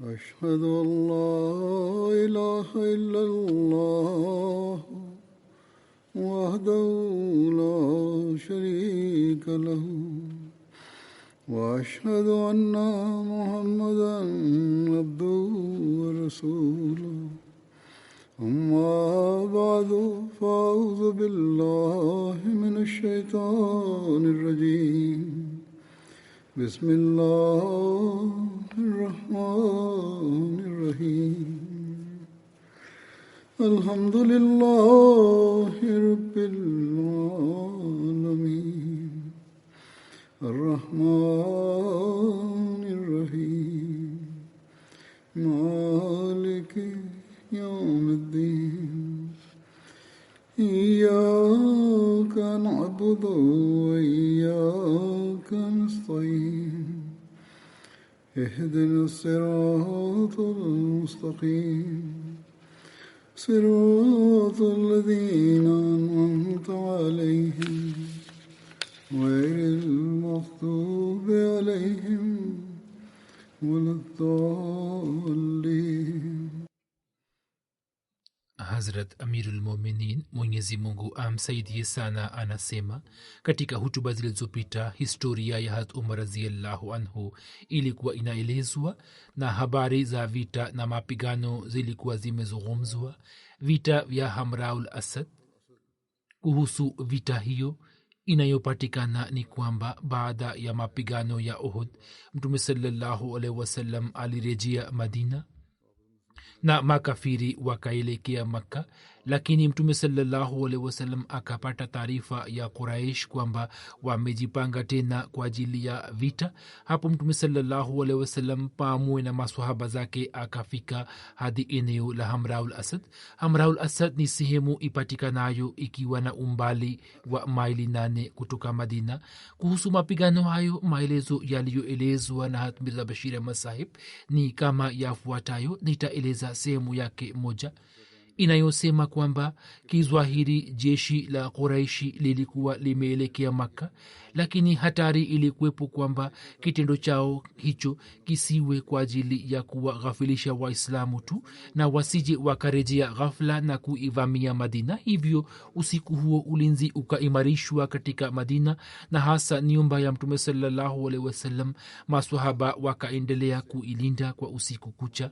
أشهد أن لا إله إلا الله وحده لا شريك له وأشهد أن محمدا عبده ورسوله أما بعد فأعوذ بالله من الشيطان الرجيم بسم الله الرحمن الرحيم الحمد لله رب العالمين الرحمن الرحيم مالك يوم الدين إياك نعبد وإياك نستعين اهدنا الصراط المستقيم صراط الذين أنعمت عليهم غير المغضوب عليهم ولا الضالين. Hazrat Amirul Mominin Mwenyezi Mungu amsaidie sana anasema katika hutuba zilizopita historia ya Hazrat Umar radhiyallahu anhu ilikuwa inaelezwa na habari za vita na mapigano zilikuwa zimezungumzwa. Vita vya Hamraul Asad. Kuhusu vita hiyo inayopatikana ni kwamba baada ya mapigano ya Uhud Mtume sallallahu alaihi wasallam alirejea Madina na makafiri wakaelekea Makka, lakini Mtume sallallahu alaihi wasallam akapata taarifa ya Quraish kwamba wamejipanga tena kwa ajili ya vita. Hapo Mtume sallallahu alaihi wasallam pamoja na maswahaba zake akafika hadi eneo la Hamraul Asad. Hamraul Asad ni sehemu ipatikanayo ikiwa na umbali wa maili 8 kutoka Madina. Kuhusu mapigano hayo, maelezo yaliyoelezwa na Hazrat Mirza Bashir Ahmad Sahib ni kama yafuatayo. Nitaeleza sehemu yake moja inayosema kwamba kizwahiri jeshi la Quraishi lilikuwa limeelekea Makka, lakini hatari ilikuwepo kwamba kitendo chao hicho kisiwe kwa ajili ya kuwaghafilisha Waislamu tu na wasije wakarejea ghafla na kuivamia Madina. Hivyo usiku huo ulinzi ukaimarishwa katika Madina na hasa nyumba ya Mtume sallallahu alaihi wasallam. Maswahaba wakaendelea kuilinda kwa usiku kucha.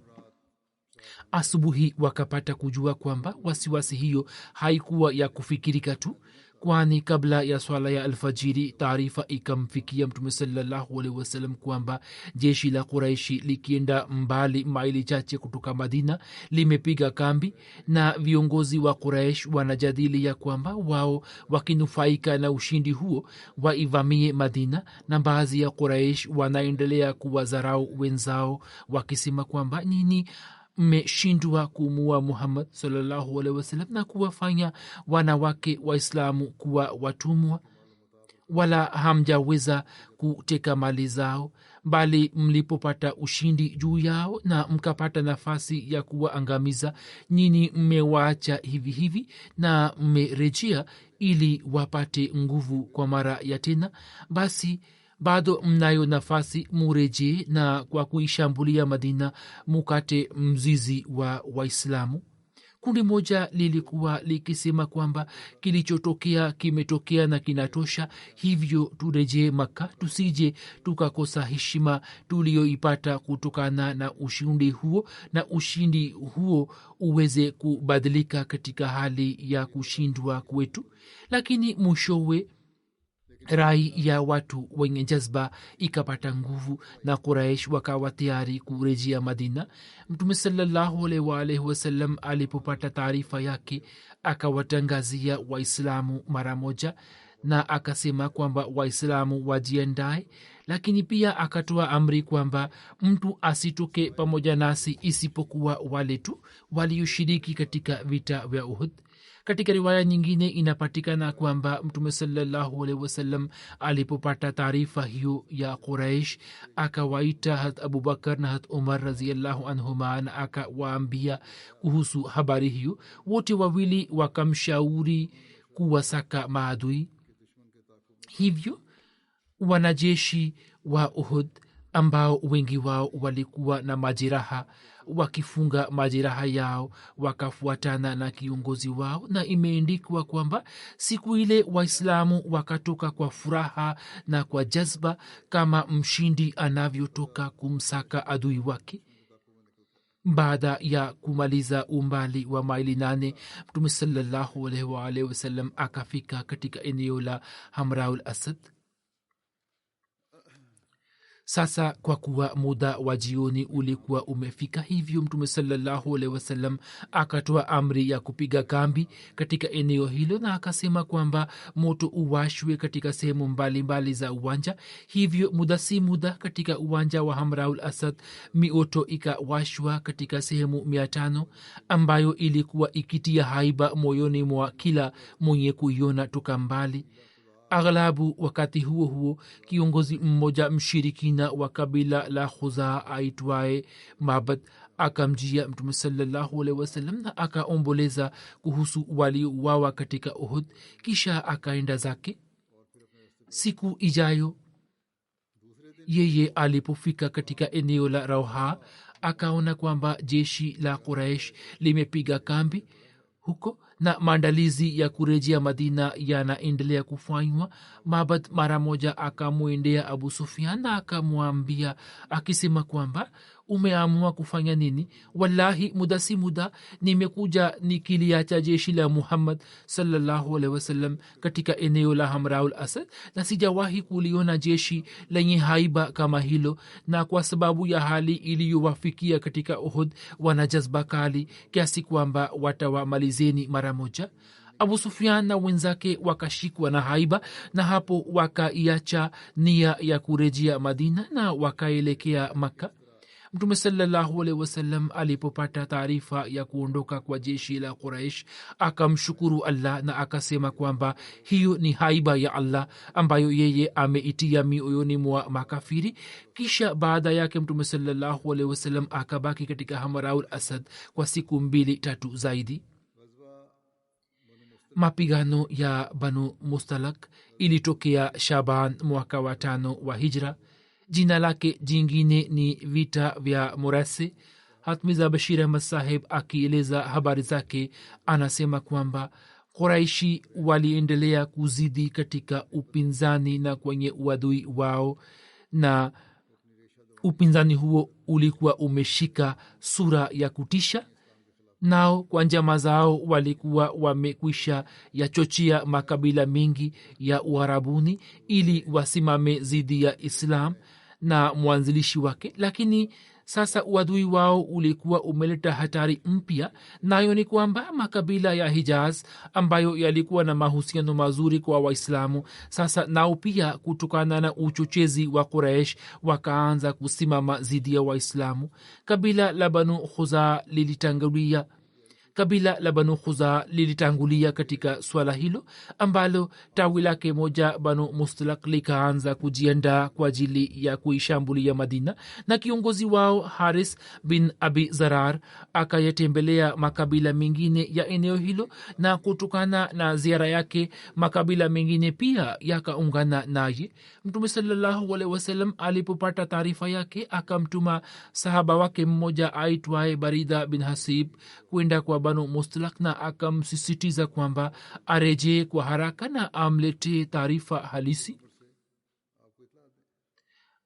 Asubuhi wakapata kujua kwamba wasiwasi hiyo haikuwa ya kufikirika tu, kwani kabla ya swala ya alfajiri taarifa ikamfikia Mtume sallallahu alaihi wasallam kwamba jeshi la Quraishi likienda mbali maili chache kutoka Madina limepiga kambi, na viongozi wa Quraish wanajadili ya kwamba wao wakinufaika na ushindi huo waivamie Madina, na baadhi ya Quraish wanaendelea kuwadharau wenzao wakisema kwamba nini mmeshindwa kumua Muhammad sallallahu alaihi wasallam na kuwafanya wanawake Waislamu kuwa watumwa, wala hamjaweza kuteka mali zao, bali mlipopata ushindi juu yao na mkapata nafasi ya kuwaangamiza, nyinyi mmewaacha hivi hivi na mmerejea ili wapate nguvu kwa mara ya tena. Basi bado mnayo nafasi, murejee na kwa kuishambulia Madina mukate mzizi wa Waislamu. Kundi moja lilikuwa likisema kwamba kilichotokea kimetokea na kinatosha, hivyo turejee Makka, tusije tukakosa heshima tulioipata kutokana na ushindi huo, na ushindi huo uweze kubadilika katika hali ya kushindwa kwetu. Lakini mwishowe rai ya watu wenye jazba ikapata nguvu na Quraish wakawa tayari kurejea Madina. Mtume sallallahu alaihi wasallam alipopata taarifa yake akawatangazia Waislamu mara moja na akasema kwamba Waislamu wajiandae, lakini pia akatoa amri kwamba mtu asitoke pamoja nasi isipokuwa wale tu walioshiriki katika vita vya Uhud. Katika riwaya nyingine inapatikana kwamba Mtume sallallahu alaihi wasallam alipopata taarifa hiyo ya Quraish akawaita Hazrat Abubakar na Hazrat Umar radhiyallahu anhuma na akawaambia kuhusu habari hiyo. Wote wawili wakamshauri kuwasaka maadui. Hivyo wanajeshi wa Uhud ambao wengi wao walikuwa na majeraha, wakifunga majeraha yao wakafuatana na kiongozi wao, na imeendikwa kwamba siku ile waislamu wakatoka kwa furaha na kwa jazba kama mshindi anavyotoka kumsaka adui wake. Baada ya kumaliza umbali wa maili 8, mtume sallallahu alaihi wasallam akafika katika eneo la Hamraul Asad. Sasa kwa kuwa muda wa jioni ulikuwa umefika, hivyo mtume sallallahu alaihi wasallam akatoa amri ya kupiga kambi katika eneo hilo, na akasema kwamba moto uwashwe katika sehemu mbalimbali za uwanja. Hivyo muda si muda, katika uwanja wa Hamraul Asad mioto ikawashwa katika sehemu 500 ambayo ilikuwa ikitia haiba moyoni mwa kila mwenye kuiona toka mbali. Aghlabu wakati huo huo, kiongozi mmoja mshirikina wa kabila la Khuzaa aitwaye Mabad akamjia mtume sallallahu alaihi wasallam na akaomboleza kuhusu waliouawa katika Uhud, kisha akaenda zake. Siku ijayo yeye alipofika katika eneo la Rauha, akaona kwamba jeshi la Quraish limepiga kambi huko na maandalizi ya kurejea Madina yanaendelea kufanywa. Mabad mara moja akamwendea Abu Sufyan na akamwambia akisema kwamba umeamua kufanya nini? Wallahi muda si muda nimekuja nikiliacha jeshi la Muhammad sallallahu alaihi wasallam katika eneo la Hamraul Asad, na sijawahi kuliona jeshi lenye haiba kama hilo, na kwa sababu ya hali iliyowafikia katika Uhud wana jazba kali kiasi kwamba watawamalizeni mara moja. Abu Sufyan na wenzake wakashikwa na haiba, na hapo wakaiacha nia ya kurejea Madina na wakaelekea Makka. Mtume sallallahu alaihi wasallam alipopata taarifa ya kuondoka kwa jeshi la Quraish akamshukuru Allah na akasema kwamba hiyo ni haiba ya Allah ambayo yeye ameitia mioyoni mwa makafiri. Kisha baada yake Mtume sallallahu alaihi wasallam akabaki katika Hamraul Asad kwa siku 2-3 zaidi. Mapigano ya Banu Mustalak ilitokea Shaban mwaka wa 5 wa Hijra. Jina lake jingine ni vita vya Murasi. Hatmiza Bashir Ahmad Sahib akieleza habari zake anasema kwamba Quraishi waliendelea kuzidi katika upinzani na kwenye uadui wao, na upinzani huo ulikuwa umeshika sura ya kutisha. Nao kwa njama zao walikuwa wamekwisha yachochea makabila mengi ya Uarabuni ili wasimame zidi ya Islam na mwanzilishi wake, lakini sasa uadui wao ulikuwa umeleta hatari mpya, nayo ni kwamba makabila ya Hijaz ambayo yalikuwa na mahusiano mazuri kwa Waislamu sasa nao pia kutokana na uchochezi wa Quraish wakaanza kusimama zidi ya Waislamu. Kabila la Banu Khuzaa lilitangulia katika swala hilo, ambalo tawi lake moja Banu Mustalak likaanza kujiandaa kwa ajili ya kuishambulia Madina, na kiongozi wao Haris bin Abi Zarar akayatembelea makabila mengine ya eneo hilo, na kutokana na ziara yake makabila mengine pia yakaungana naye. Mtume sallallahu alaihi wasallam alipopata taarifa yake akamtuma sahaba wake mmoja aitwaye Barida bin Hasib kwenda kwa Banu Mustalak na akamsisitiza kwamba arejee kwa haraka na amletee taarifa halisi.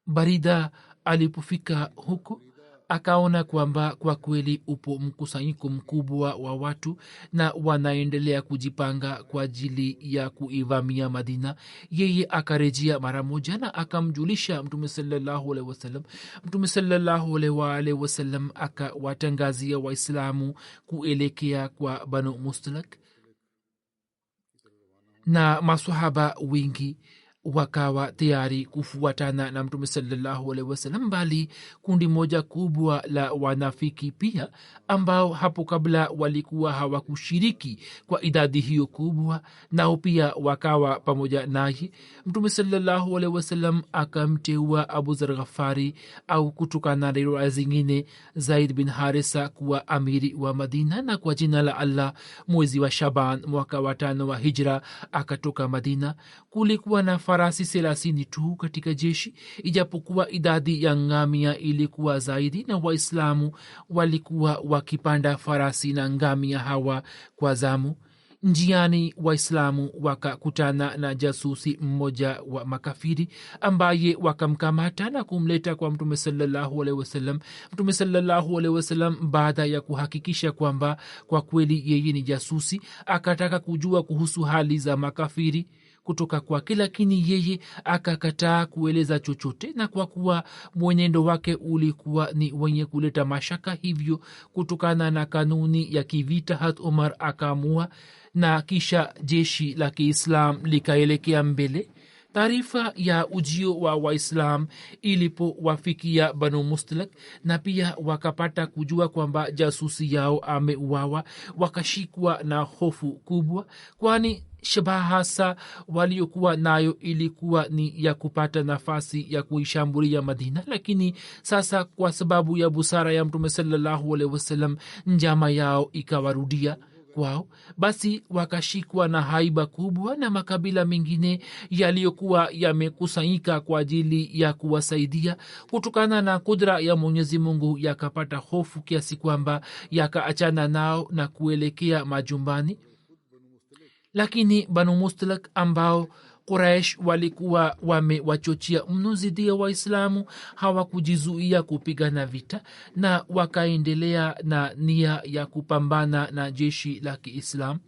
Barida alipofika huko akaona kwamba kwa kweli upo mkusanyiko mkubwa wa watu na wanaendelea kujipanga kwa ajili ya kuivamia Madina. Yeye akarejea mara moja na akamjulisha Mtume sallallahu alaihi wasallam. Mtume sallallahu alaihi wasallam akawatangazia Waislamu kuelekea kwa Banu Mustalak, na maswahaba wengi wakawa tayari kufuatana na Mtume sallallahu alaihi wasallam, bali kundi moja kubwa la wanafiki pia ambao hapo kabla walikuwa hawakushiriki kwa idadi hiyo kubwa, nao pia wakawa pamoja naye. Mtume sallallahu alaihi wasallam akamteua Abu Zar Ghafari au kutokana na riwaya zingine Zaid bin Harisa kuwa amiri wa Madina, na kwa jina la Allah mwezi wa Shaban mwaka wa 5 wa Hijra akatoka Madina. Kulikuwa na farasi 30 tu katika jeshi, ijapokuwa idadi ya ngamia ilikuwa zaidi, na waislamu walikuwa wakipanda farasi na ngamia hawa kwa zamu. Njiani waislamu wakakutana na jasusi mmoja wa makafiri ambaye wakamkamata na kumleta kwa mtume sallallahu alaihi wasallam. Mtume sallallahu alaihi wasallam baada ya kuhakikisha kwamba kwa kweli yeye ni jasusi, akataka kujua kuhusu hali za makafiri kutoka kwake, lakini yeye akakataa kueleza chochote, na kwa kuwa mwenendo wake ulikuwa ni wenye kuleta mashaka, hivyo kutokana na kanuni ya kivita Hat Umar akaamua, na kisha jeshi la Kiislam likaelekea mbele. Taarifa ya ujio wa Waislam ilipowafikia Banu Mustalak na pia wakapata kujua kwamba jasusi yao ameuawa, wakashikwa na hofu kubwa, kwani shabaha hasa waliokuwa nayo ilikuwa ni ya kupata nafasi ya kuishambulia Madina. Lakini sasa kwa sababu ya busara ya Mtume sallallahu alaihi wasallam, njama yao ikawarudia kwao. Basi wakashikwa na haiba kubwa, na makabila mengine yaliyokuwa yamekusanyika kwa ajili ya kuwasaidia, kutokana na kudra ya Mwenyezi Mungu yakapata hofu kiasi kwamba yakaachana nao na kuelekea majumbani. Lakini Banu Mustalak ambao Quraish walikuwa wamewachochea mno dhidi ya Waislamu hawakujizuia kupigana vita, na wakaendelea na nia ya kupambana na jeshi la Kiislam.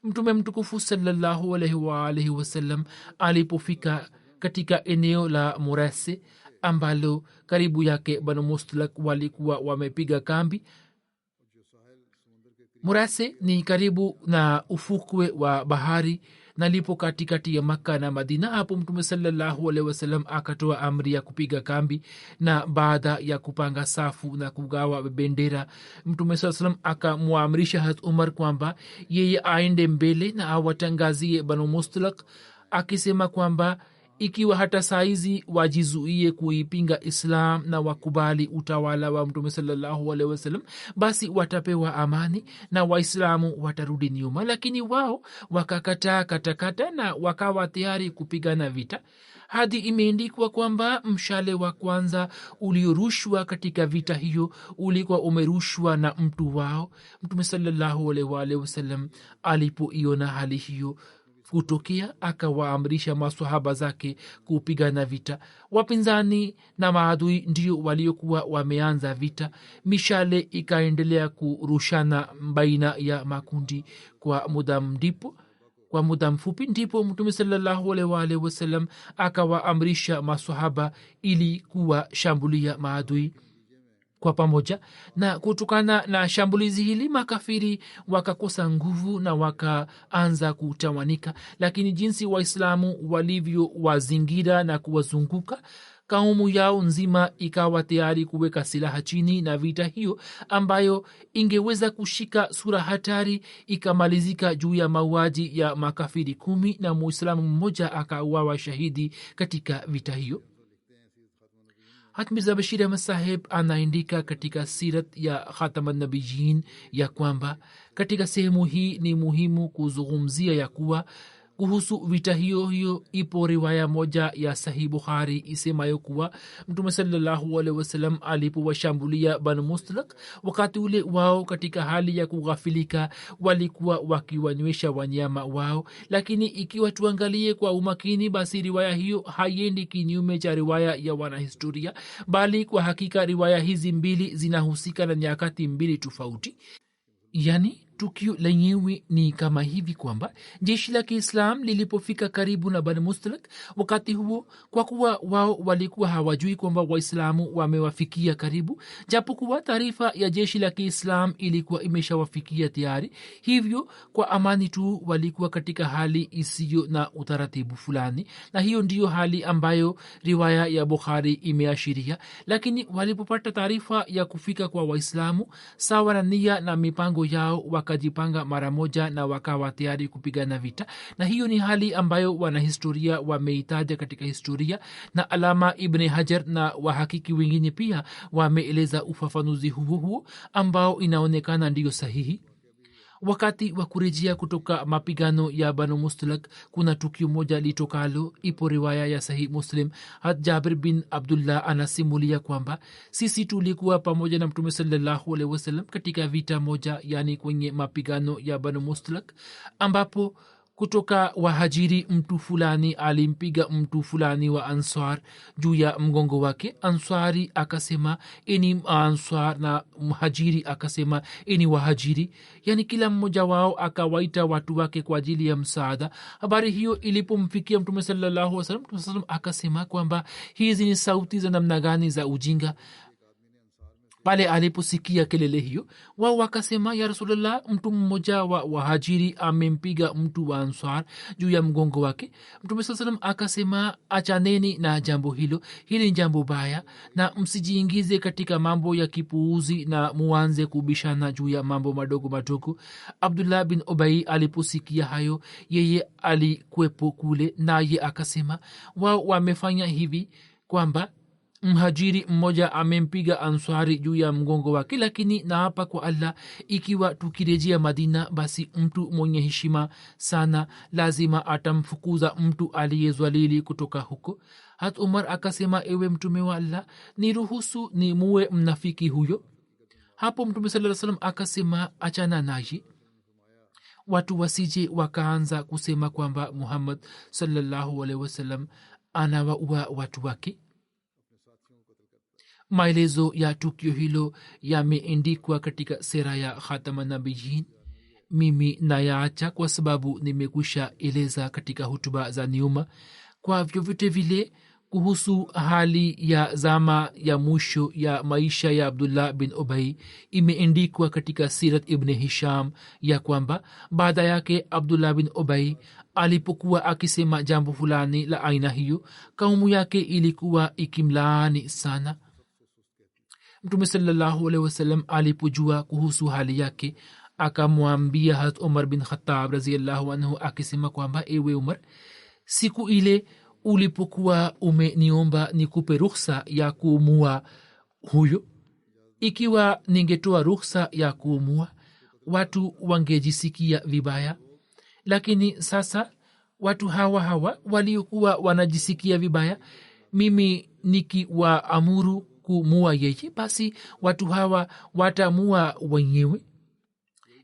Mtume mtukufu sallallahu alaihi wa alihi wasallam alipofika katika eneo la Murase ambalo karibu yake Banu Mustalak walikuwa wamepiga kambi. Murase ni karibu na ufukwe wa bahari na lipo katikati ya Makka na Madina. Hapo Mtume sallallahu alaihi wasallam akatoa amri ya kupiga kambi, na baada ya kupanga safu na kugawa bendera, Mtume sallallahu alaihi wasallam akamwamrisha Hazrat Umar kwamba yeye aende mbele na awatangazie Banu Mustalak, akisema kwamba ikiwa hata saizi wajizuie kuipinga Islam na wakubali utawala wa Mtume sallallahu alaihi wasallam, basi watapewa amani na Waislamu watarudi nyuma. Lakini wao wakakataa katakata na wakawa tayari kupigana vita, hadi imeandikwa kwamba mshale wa kwanza uliorushwa katika vita hiyo ulikuwa umerushwa na mtu wao. Mtume sallallahu alaihi wasallam alipoiona hali hiyo kutokea, akawaamrisha maswahaba zake kupigana vita. Wapinzani na maadui ndio waliokuwa wameanza vita. Mishale ikaendelea kurushana baina ya makundi kwa muda mfupi, ndipo Mtume sallallahu alaihi wasallam akawaamrisha maswahaba ili kuwashambulia maadui kwa pamoja. Na kutokana na shambulizi hili makafiri wakakosa nguvu na wakaanza kutawanika, lakini jinsi Waislamu walivyo wazingira na kuwazunguka, kaumu yao nzima ikawa tayari kuweka silaha chini, na vita hiyo ambayo ingeweza kushika sura hatari ikamalizika juu ya mauaji ya makafiri 10 na Muislamu mmoja akauawa shahidi katika vita hiyo. Mirza Bashir Ahmad Saheb anaandika katika sirat ya Khataman Nabiyin ya kwamba katika sehemu hii ni muhimu kuzungumzia ya kuwa kuhusu vita hiyo ipo riwaya moja ya Sahih Bukhari isemayo kuwa Mtume sallallahu alaihi wasallam alipowashambulia Banu Mustalak, wakati ule wao katika hali ya kughafilika walikuwa wakiwanywesha wanyama wao. Lakini ikiwa tuangalie kwa umakini, basi riwaya hiyo haiendi kinyume cha riwaya ya wanahistoria, bali kwa hakika riwaya hizi mbili zinahusika na nyakati mbili tofauti. Yani tukio lenyewe ni kama hivi kwamba jeshi la Kiislam lilipofika karibu na Banu Mustalak, wakati huo kwa kuwa wao walikuwa hawajui kwamba Waislamu wamewafikia karibu, japo kuwa taarifa ya jeshi la Kiislam ilikuwa imeshawafikia tayari, hivyo kwa amani tu walikuwa katika hali isiyo na utaratibu fulani, na hiyo ndiyo hali ambayo riwaya ya Bukhari imeashiria. Lakini walipopata taarifa ya kufika kwa Waislamu, sawa na nia na mipango yao, wakajipanga mara moja na wakawa tayari kupigana vita. Na hiyo ni hali ambayo wanahistoria wameitaja katika historia, na Alama Ibn Hajar na wahakiki wengine pia wameeleza ufafanuzi huo ambao inaonekana ndiyo sahihi. wakati wa kurejea kutoka mapigano ya banu mustalak kuna tukio moja litokalo. Ipo riwaya ya sahih muslim, hat jabir bin abdullah anasimulia kwamba sisi tulikuwa pamoja na mtume sallallahu alaihi wasallam katika vita moja, yani kwenye mapigano ya banu mustalak, ambapo kutoka wahajiri mtu fulani alimpiga mtu fulani wa answar juu ya mgongo wake. Answari akasema ini answar na mhajiri akasema ini wahajiri, yani kila mmoja wao akawaita watu wake kwa ajili ya msaada. Habari hiyo ilipomfikia mtume sallallahu alaihi wasallam, mtume sallallahu akasema kwamba hizi ni sauti za namna gani za ujinga. Pale aliposikia kelele hiyo, wao wakasema ya Rasulullah, mtu mmoja wa wahajiri amempiga mtu wa answar juu ya mgongo wake. Mtume sallallahu alaihi wasallam akasema achaneni na jambo hilo, hili ni jambo baya, na msijiingize katika mambo ya kipuuzi na muanze kubishana juu ya mambo madogo madogo. Abdullah bin Ubay aliposikia hayo, yeye alikuwepo kule, naye akasema wao wamefanya hivi kwamba mhajiri mmoja amempiga answari juu ya mgongo wake, lakini naapa kwa Allah, ikiwa tukirejea Madina, basi mtu mwenye heshima sana lazima atamfukuza mtu aliyezwalili kutoka huko. Hat Umar akasema, ewe mtume wa Allah, niruhusu ni muwe mnafiki huyo. Hapo mtume sallallahu alaihi wasallam akasema, achana naye, watu wasije wakaanza kusema kwamba Muhammad sallallahu alaihi wasallam anawaua watu wake. Maelezo ya tukio hilo yameandikwa katika sera ya Khatama Nabiyin. Mimi nayaacha kwa sababu nimekwisha eleza katika hutuba za nyuma. Kwa vyovyote vile, kuhusu hali ya zama ya mwisho ya maisha ya Abdullah bin Ubay imeandikwa katika Sirat Ibn Hisham ya kwamba baada yake Abdullah bin Ubay alipokuwa akisema jambo fulani la aina hiyo, kaumu yake ilikuwa ikimlaani sana. Mtume sallallahu alaihi wasallam alipojua kuhusu hali yake, akamwambia Hazrat Umar bin Khattab radhiyallahu anhu akisema kwamba, ewe Umar, siku ile ulipokuwa umeniomba nikupe ruhusa ya kuumua huyo, ikiwa ningetoa ruhusa ya kuumua, watu wangejisikia vibaya, lakini sasa watu hawa waliokuwa wanajisikia vibaya, mimi nikiwaamuru kumua yeye, basi watu hawa watamua wenyewe.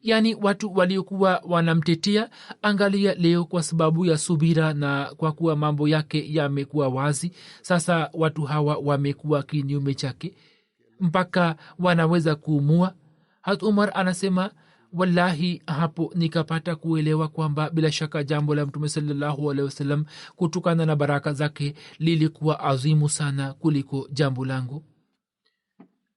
Yani watu waliokuwa wanamtetea, angalia leo kwa sababu ya subira na kwa kuwa mambo yake yamekuwa wazi, sasa watu hawa wamekuwa kinyume chake mpaka wanaweza kuumua. Hazrat Umar anasema, wallahi hapo nikapata kuelewa kwamba bila shaka jambo la Mtume sallallahu alaihi wasallam kutokana na baraka zake lilikuwa azimu sana kuliko jambo langu.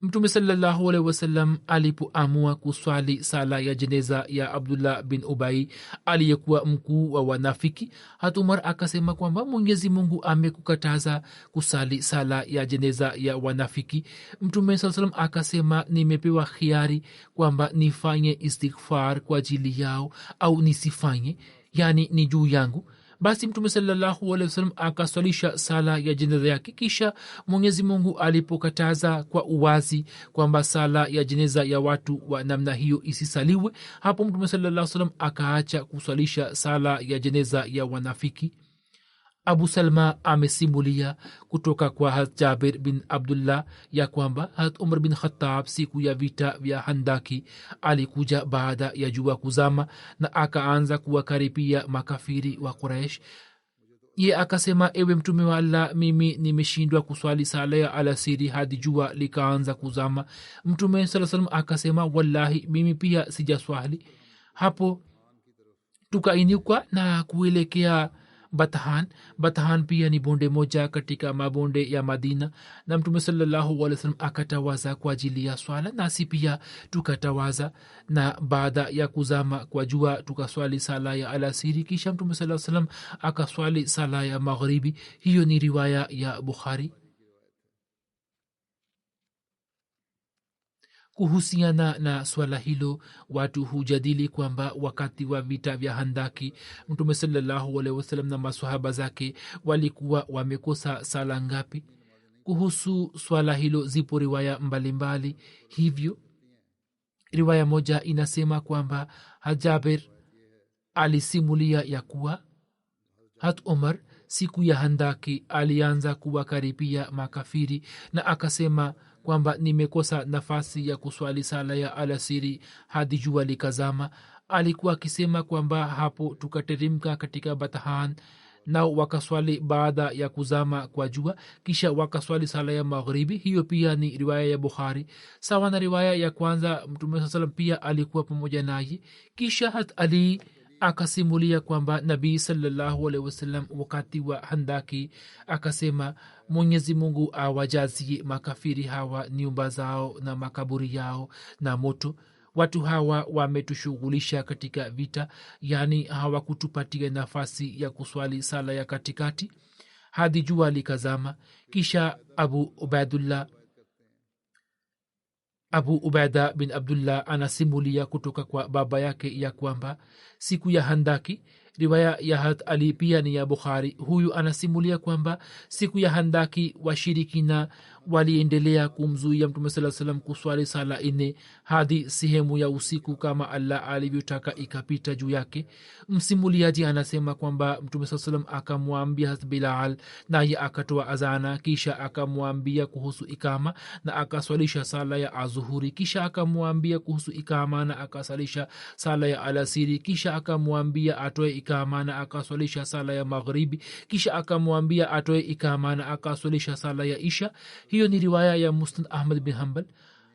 Mtume sallallahu alaihi wasallam alipoamua kuswali sala ya jeneza ya Abdullah bin Ubay aliyekuwa mkuu wa wanafiki, Umar akasema kwamba Mwenyezi Mungu amekukataza kusali sala ya jeneza ya wanafiki. Mtume sallallahu alaihi wasallam akasema, nimepewa khiari kwamba nifanye istighfar kwa ajili yao au nisifanye, yani ni juu yangu. Basi Mtume sallallahu alaihi wasallam akaswalisha sala ya jeneza yake. Kisha Mwenyezi Mungu alipokataza kwa uwazi kwamba sala ya jeneza ya watu wa namna hiyo isisaliwe, hapo Mtume sallallahu alaihi wasallam akaacha kuswalisha sala ya jeneza ya wanafiki. Abu Salma amesimulia kutoka kwa Hazrat Jabir bin Abdullah ya kwamba Hazrat Umar bin Khattab siku ya vita vya Handaki alikuja baada ya jua kuzama na akaanza kuwakaribia makafiri wa Quraysh. Ye akasema, ewe mtume wa Allah, mimi nimeshindwa kuswali sala ya alasiri hadi jua likaanza kuzama. Mtume sallallahu alaihi wasallam akasema, wallahi mimi pia sijaswali. Hapo tukainuka na kuelekea Batahan pia ni bonde moja katika mabonde ya Madina, na Mtume sallallahu alaihi wasallam akatawaza kwa ajili ya swala, nasi pia tukatawaza, na baada ya kuzama kwa jua tukaswali sala ya alasiri. Kisha Mtume sallallahu alaihi wasallam akaswali sala ya magharibi. Hiyo ni riwaya ya Bukhari. Kuhusiana na swala hilo, watu hujadili kwamba wakati wa vita vya Handaki Mtume sallallahu alaihi wasallam na maswahaba zake walikuwa wamekosa sala ngapi. Kuhusu swala hilo zipo riwaya mbalimbali. Hivyo riwaya moja inasema kwamba Jabir alisimulia ya kuwa hat umar siku ya handaki alianza kuwakaribia makafiri na akasema kwamba nimekosa nafasi ya kuswali sala ya alasiri hadi jua likazama. Alikuwa akisema kwamba hapo tukateremka katika Batahan nao wakaswali baada ya kuzama kwa jua, kisha wakaswali sala ya maghribi. Hiyo pia ni riwaya ya Bukhari. Sawa na riwaya ya kwanza, Mtume SAW pia alikuwa pamoja naye. Kisha hat Ali akasimulia kwamba Nabii sallallahu alaihi wasallam wakati wa handaki akasema, Mwenyezi Mungu awajazie makafiri hawa nyumba zao na makaburi yao na moto. Watu hawa wametushughulisha katika vita, yani hawakutupatia nafasi ya kuswali sala ya katikati hadi jua likazama. Kisha Abu Ubaida bin Abdullah anasimulia kutoka kwa baba yake ya kwamba siku ya handaki, riwaya ya Hat Ali pia ni ya Bukhari. Huyu anasimulia kwamba siku ya handaki washirikina waliendelea kumzuia Mtume sallallahu alaihi wasallam kuswali sala ine hadi sehemu ya usiku kama Allah alivyotaka ikapita juu yake. Msimuliaji anasema kwamba Mtume sallallahu alaihi wasallam akamwambia Bilal, naye akatoa azana, kisha akamwambia kuhusu ikama na akaswalisha sala ya azuhuri, kisha akamwambia kuhusu ikama na akasalisha sala ya alasiri, kisha akamwambia atoe ikama na akaswalisha sala ya maghribi, kisha akamwambia atoe ikama na akaswalisha sala ya isha. Hiyo ni riwaya ya Musnad Ahmad bin Hanbal.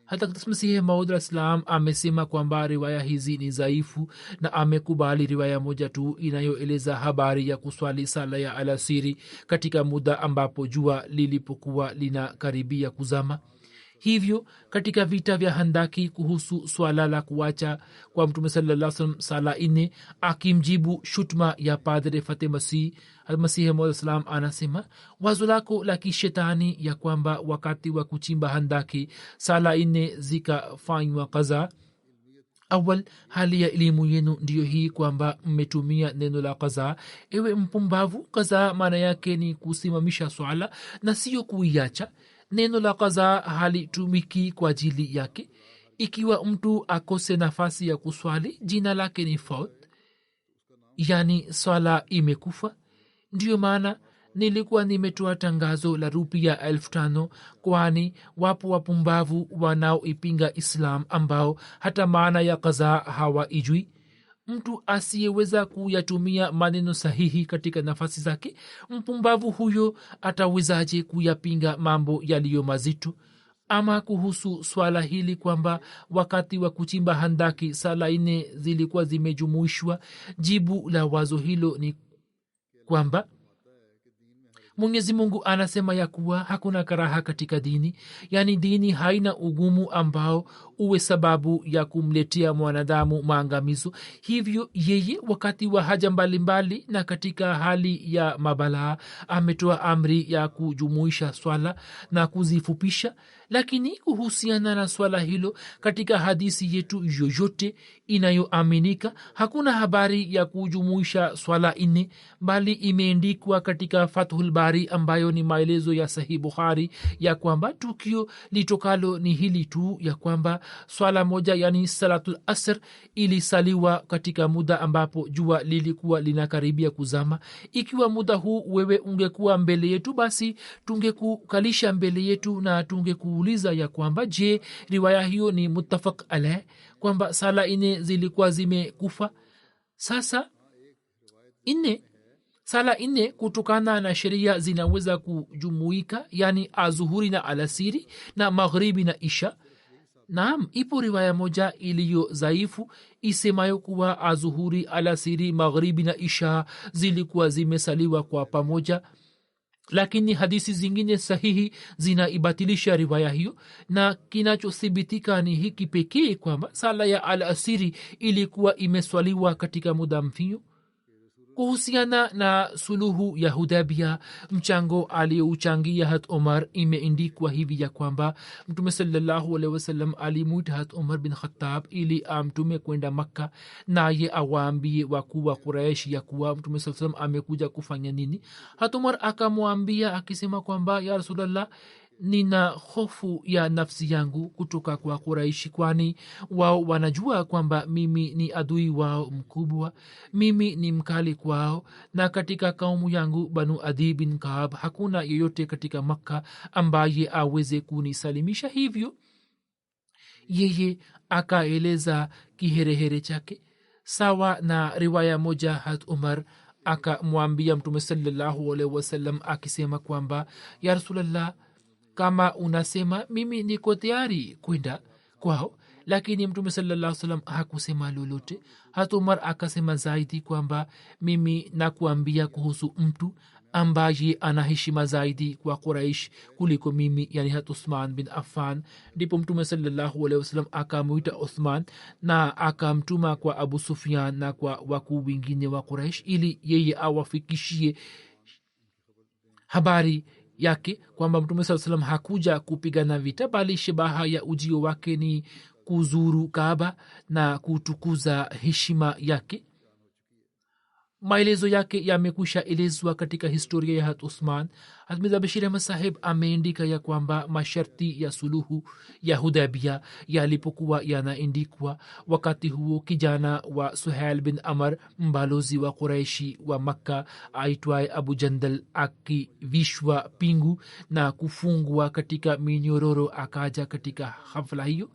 Hata Masihi Maud al-Islam amesema kwamba riwaya hizi ni dhaifu na amekubali riwaya moja tu inayoeleza habari ya kuswali sala ya alasiri katika muda ambapo jua lilipokuwa linakaribia kuzama. Hivyo katika vita vya handaki, kuhusu swala la kuacha kwa Mtume sallallahu alaihi wasallam sala ine, akimjibu shutma ya Padre Fateh Masihi Maud al-Islam anasema, wazo lako la kishetani ya kwamba wakati wa kuchimba handaki sala ine zikafanywa kaza. Awal, hali ya elimu yenu ndiyo hii kwamba mmetumia neno la kaza. Ewe mpumbavu, kaza maana yake ni kusimamisha swala na sio kuiacha. Neno la kaza halitumiki kwa ajili yake. Ikiwa mtu akose nafasi ya kuswali, jina lake ni faut, yani swala imekufa. Ndiyo maana nilikuwa nimetoa tangazo la rupia 5,000, kwani wapo wapumbavu wanaoipinga Islam ambao hata maana ya kaza hawaijui. Mtu asiyeweza kuyatumia maneno sahihi katika nafasi zake, mpumbavu huyo atawezaje kuyapinga mambo yaliyo mazito? Ama kuhusu swala hili kwamba wakati wa kuchimba handaki sala ine zilikuwa zimejumuishwa, jibu la wazo hilo ni kwamba Mwenyezi Mungu anasema ya kuwa hakuna karaha katika dini, yani dini haina ugumu ambao uwe sababu ya kumletea mwanadamu maangamizo. Hivyo yeye wakati wa haja mbalimbali na katika hali ya mabalaa ametoa amri ya kujumuisha swala na kuzifupisha. Lakini kuhusiana na swala hilo, katika hadisi yetu yoyote inayoaminika hakuna habari ya kujumuisha swala ine, bali imeendikwa katika Fathul Bari ambayo ni maelezo ya Sahih Bukhari ya kwamba tukio litokalo ni hili tu, ya kwamba swala moja yani salatul asr ilisaliwa katika muda ambapo jua lilikuwa linakaribia kuzama. Ikiwa muda huu wewe ungekuwa mbele yetu, basi tungekukalisha mbele yetu na tungekuuliza ya kwamba je, riwaya hiyo ni muttafaq alayh kwamba sala ine zilikuwa zimekufa? Sasa sala ine kutokana na sheria zinaweza kujumuika, yani azuhuri na alasiri na maghribi na isha. Naam, ipo riwaya moja iliyo dhaifu isemayo kuwa azuhuri, alasiri, maghribi na isha zilikuwa zimesaliwa kwa pamoja, lakini hadisi zingine sahihi zinaibatilisha riwaya hiyo, na kinachothibitika ni hiki pekee kwamba sala ya alasiri ilikuwa imeswaliwa katika muda mfinyo. Kuhusiana na suluhu ya Hudaybiyah, mchango aliyouchangia Hat Umar imeandikwa hivi ya kwamba Mtume sallallahu alaihi wasallam alimuita Hat Umar bin Khattab ili amtume kwenda Makka, naye awaambie wakuu wa Quraish ya kuwa Mtume sallallahu alaihi wasallam amekuja kufanya nini. Hat Umar akamwambia akisema kwamba, ya Rasulullah, nina hofu ya nafsi yangu kutoka kwa Quraishi, kwani wao wanajua kwamba mimi ni adui wao mkubwa, mimi ni mkali kwao, na katika kaumu yangu Banu Adi bin Kaab hakuna yeyote katika Makka ambaye aweze kunisalimisha. Hivyo yeye akaeleza kiherehere chake. Sawa na riwaya moja, hat Umar akamwambia Mtume sallallahu alaihi wasallam akisema kwamba, ya Rasulallah, kama unasema mimi niko tayari kwenda kwao. Lakini Mtume sallallahu alaihi wasallam hakusema lolote. hat Umar akasema zaidi kwamba, mimi nakuambia kuhusu mtu ambaye ana heshima zaidi kwa Quraish kuliko mimi, yani hat Uthman bin Affan. Ndipo Mtume sallallahu alaihi wasallam akamwita Uthman na akamtuma kwa Abu Sufyan na kwa wakuu wengine wa Quraish ili yeye awafikishie habari yake kwamba Mtume saa salam hakuja kupigana vita, bali shabaha ya ujio wake ni kuzuru Kaaba na kutukuza heshima yake. Maelezo yake yamekwisha elezwa katika historia ya hat Uthman. Mirza Bashir Ahmad Sahib ameandika ya kwamba masharti ya suluhu ya Hudaybiyah yalipokuwa yanaandikwa, wakati huo kijana wa Suhail bin Amr, mbalozi wa Quraishi wa Makka aitwaye Abu Jandal, akivishwa pingu na kufungwa katika minyororo, akaja katika hafla hiyo.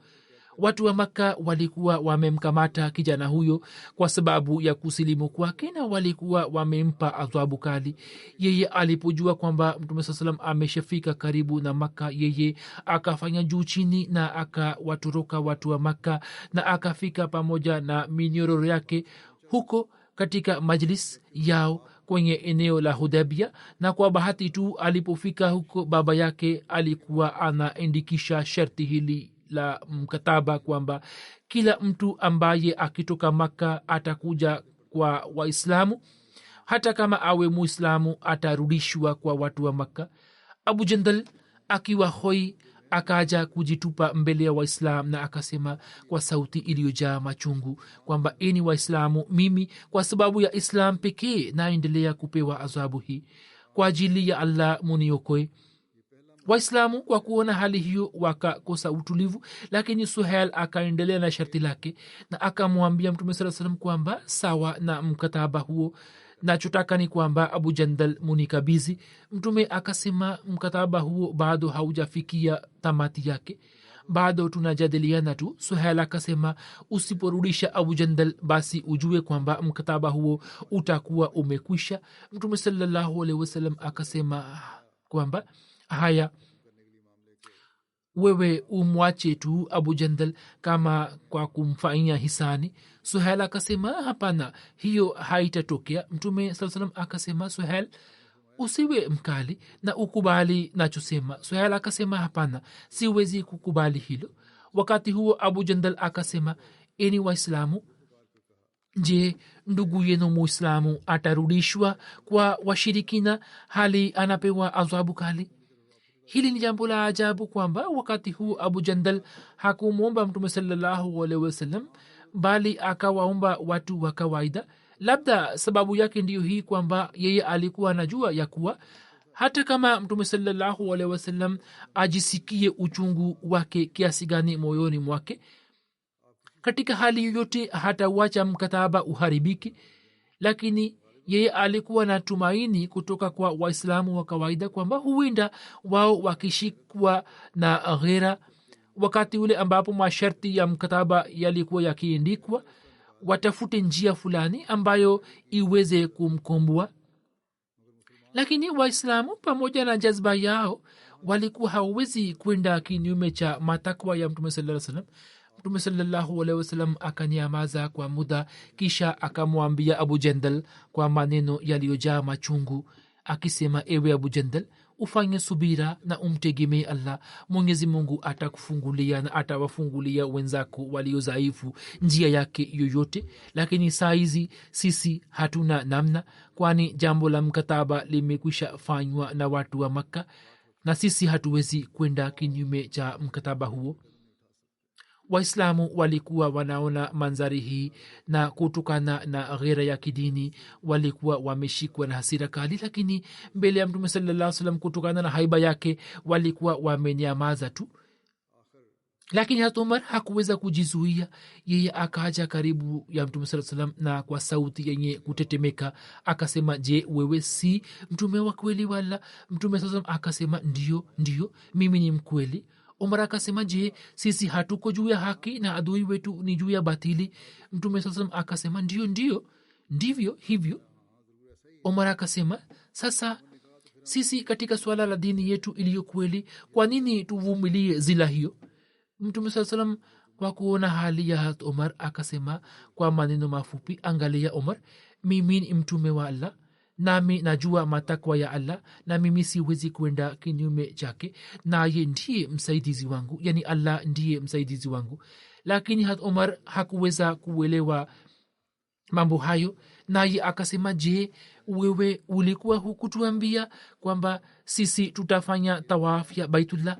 Watu wa Makka walikuwa wamemkamata kijana huyo kwa sababu ya kusilimu kwake na walikuwa wamempa adhabu kali. Yeye alipojua kwamba Mtume saa salam ameshafika karibu na Makka, yeye akafanya juu chini na akawatoroka watu wa Makka na akafika pamoja na minyororo yake huko katika majlis yao kwenye eneo la Hudaybiyah. Na kwa bahati tu alipofika huko, baba yake alikuwa anaandikisha sharti hili la mkataba kwamba kila mtu ambaye akitoka Makka atakuja kwa Waislamu, hata kama awe Muislamu atarudishwa kwa watu wa Makka. Abu Jandal akiwa hoi akaja kujitupa mbele ya Waislamu na akasema kwa sauti iliyojaa machungu kwamba, eni Waislamu, mimi kwa sababu ya Islam pekee naendelea kupewa adhabu hii. Kwa ajili ya Allah muniokoe. Waislamu kwa kuona hali hiyo wakakosa utulivu, lakini Suhail akaendelea na sharti lake na akamwambia Mtume sallallahu alaihi wasallam kwamba sawa na mkataba huo, nachotaka ni kwamba Abu Jandal munikabizi. Mtume akasema mkataba huo bado haujafikia tamati yake, bado tunajadiliana tu. Suhail akasema, usiporudisha Abu Jandal basi ujue kwamba mkataba huo utakuwa umekwisha. Mtume sallallahu alaihi wasallam akasema kwamba, haya, wewe umwache tu Abu Jandal kama kwa kumfanyia hisani. Suhail akasema, hapana, hiyo haitatokea. Mtume saa salam akasema, Suhail, usiwe mkali na ukubali nachosema. Suhail akasema, hapana, siwezi kukubali hilo. Wakati huo Abu Jandal akasema, eni Waislamu, je, ndugu yenu Muislamu atarudishwa kwa washirikina hali anapewa adhabu kali? Hili ni jambo la ajabu kwamba wakati huu Abu Jandal hakumwomba Mtume sallallahu alaihi wasallam, bali akawaomba watu wa kawaida. Labda sababu yake ndiyo hii kwamba yeye alikuwa anajua ya kuwa hata kama Mtume sallallahu alaihi wasallam ajisikie uchungu wake kiasi gani moyoni mwake, katika hali yoyote hatauacha mkataba uharibiki. Lakini yeye alikuwa na tumaini kutoka kwa Waislamu wa kawaida kwamba huenda wao wakishikwa na ghera wakati ule ambapo masharti ya mkataba yalikuwa yakiandikwa, watafute njia fulani ambayo iweze kumkomboa. Lakini Waislamu pamoja na jazba yao walikuwa hawezi kwenda kinyume cha matakwa ya Mtume sallallahu alaihi wasallam. Mtume sallallahu alaihi wasallam akanyamaza kwa muda, kisha akamwambia Abu Jandal kwa maneno yaliyojaa machungu akisema, ewe Abu Jandal, ufanye subira na umtegemee Allah. Mwenyezi Mungu atakufungulia na atawafungulia wenzako walio dhaifu njia yake yoyote. Lakini saa hizi sisi hatuna namna, kwani jambo la mkataba limekwisha fanywa na watu wa Makka na sisi hatuwezi kwenda kinyume cha mkataba huo. waislamu walikuwa wanaona manzari hii na kutokana na ghera ya kidini walikuwa wameshikwa na hasira kali, lakini mbele ya mtume sallallahu alaihi wasallam kutokana na haiba yake walikuwa wamenyamaza tu. Lakini hata Umar hakuweza kujizuia, yeye akaja karibu ya mtume sallallahu alaihi wasallam na kwa sauti yenye kutetemeka akasema, je, wewe si mtume wa kweli wala? Mtume sallallahu alaihi wasallam akasema, ndio mimi ni mkweli. Umar akasema, je, sisi hatuko juu ya haki na adui wetu ni juu ya batili? Mtume sallallahu alaihi wasallam akasema, ndivyo hivyo. Umar akasema, sasa sisi katika swala la dini yetu iliyo kweli, kwa nini tuvumilie zila hiyo? Mtume saa salam kwa kuona hali ya Umar akasema kwa maneno mafupi, angalia Umar, mimi ni mtume wa Allah, nami najua matakwa ya Allah, na mimi siwezi kwenda kinyume chake, naye ndiye msaidizi wangu, yani Allah ndiye msaidizi wangu. Lakini hat Umar hakuweza kuelewa mambo hayo, naye akasema, je, wewe ulikuwa hukutuambia kwamba sisi tutafanya tawaf ya Baitullah?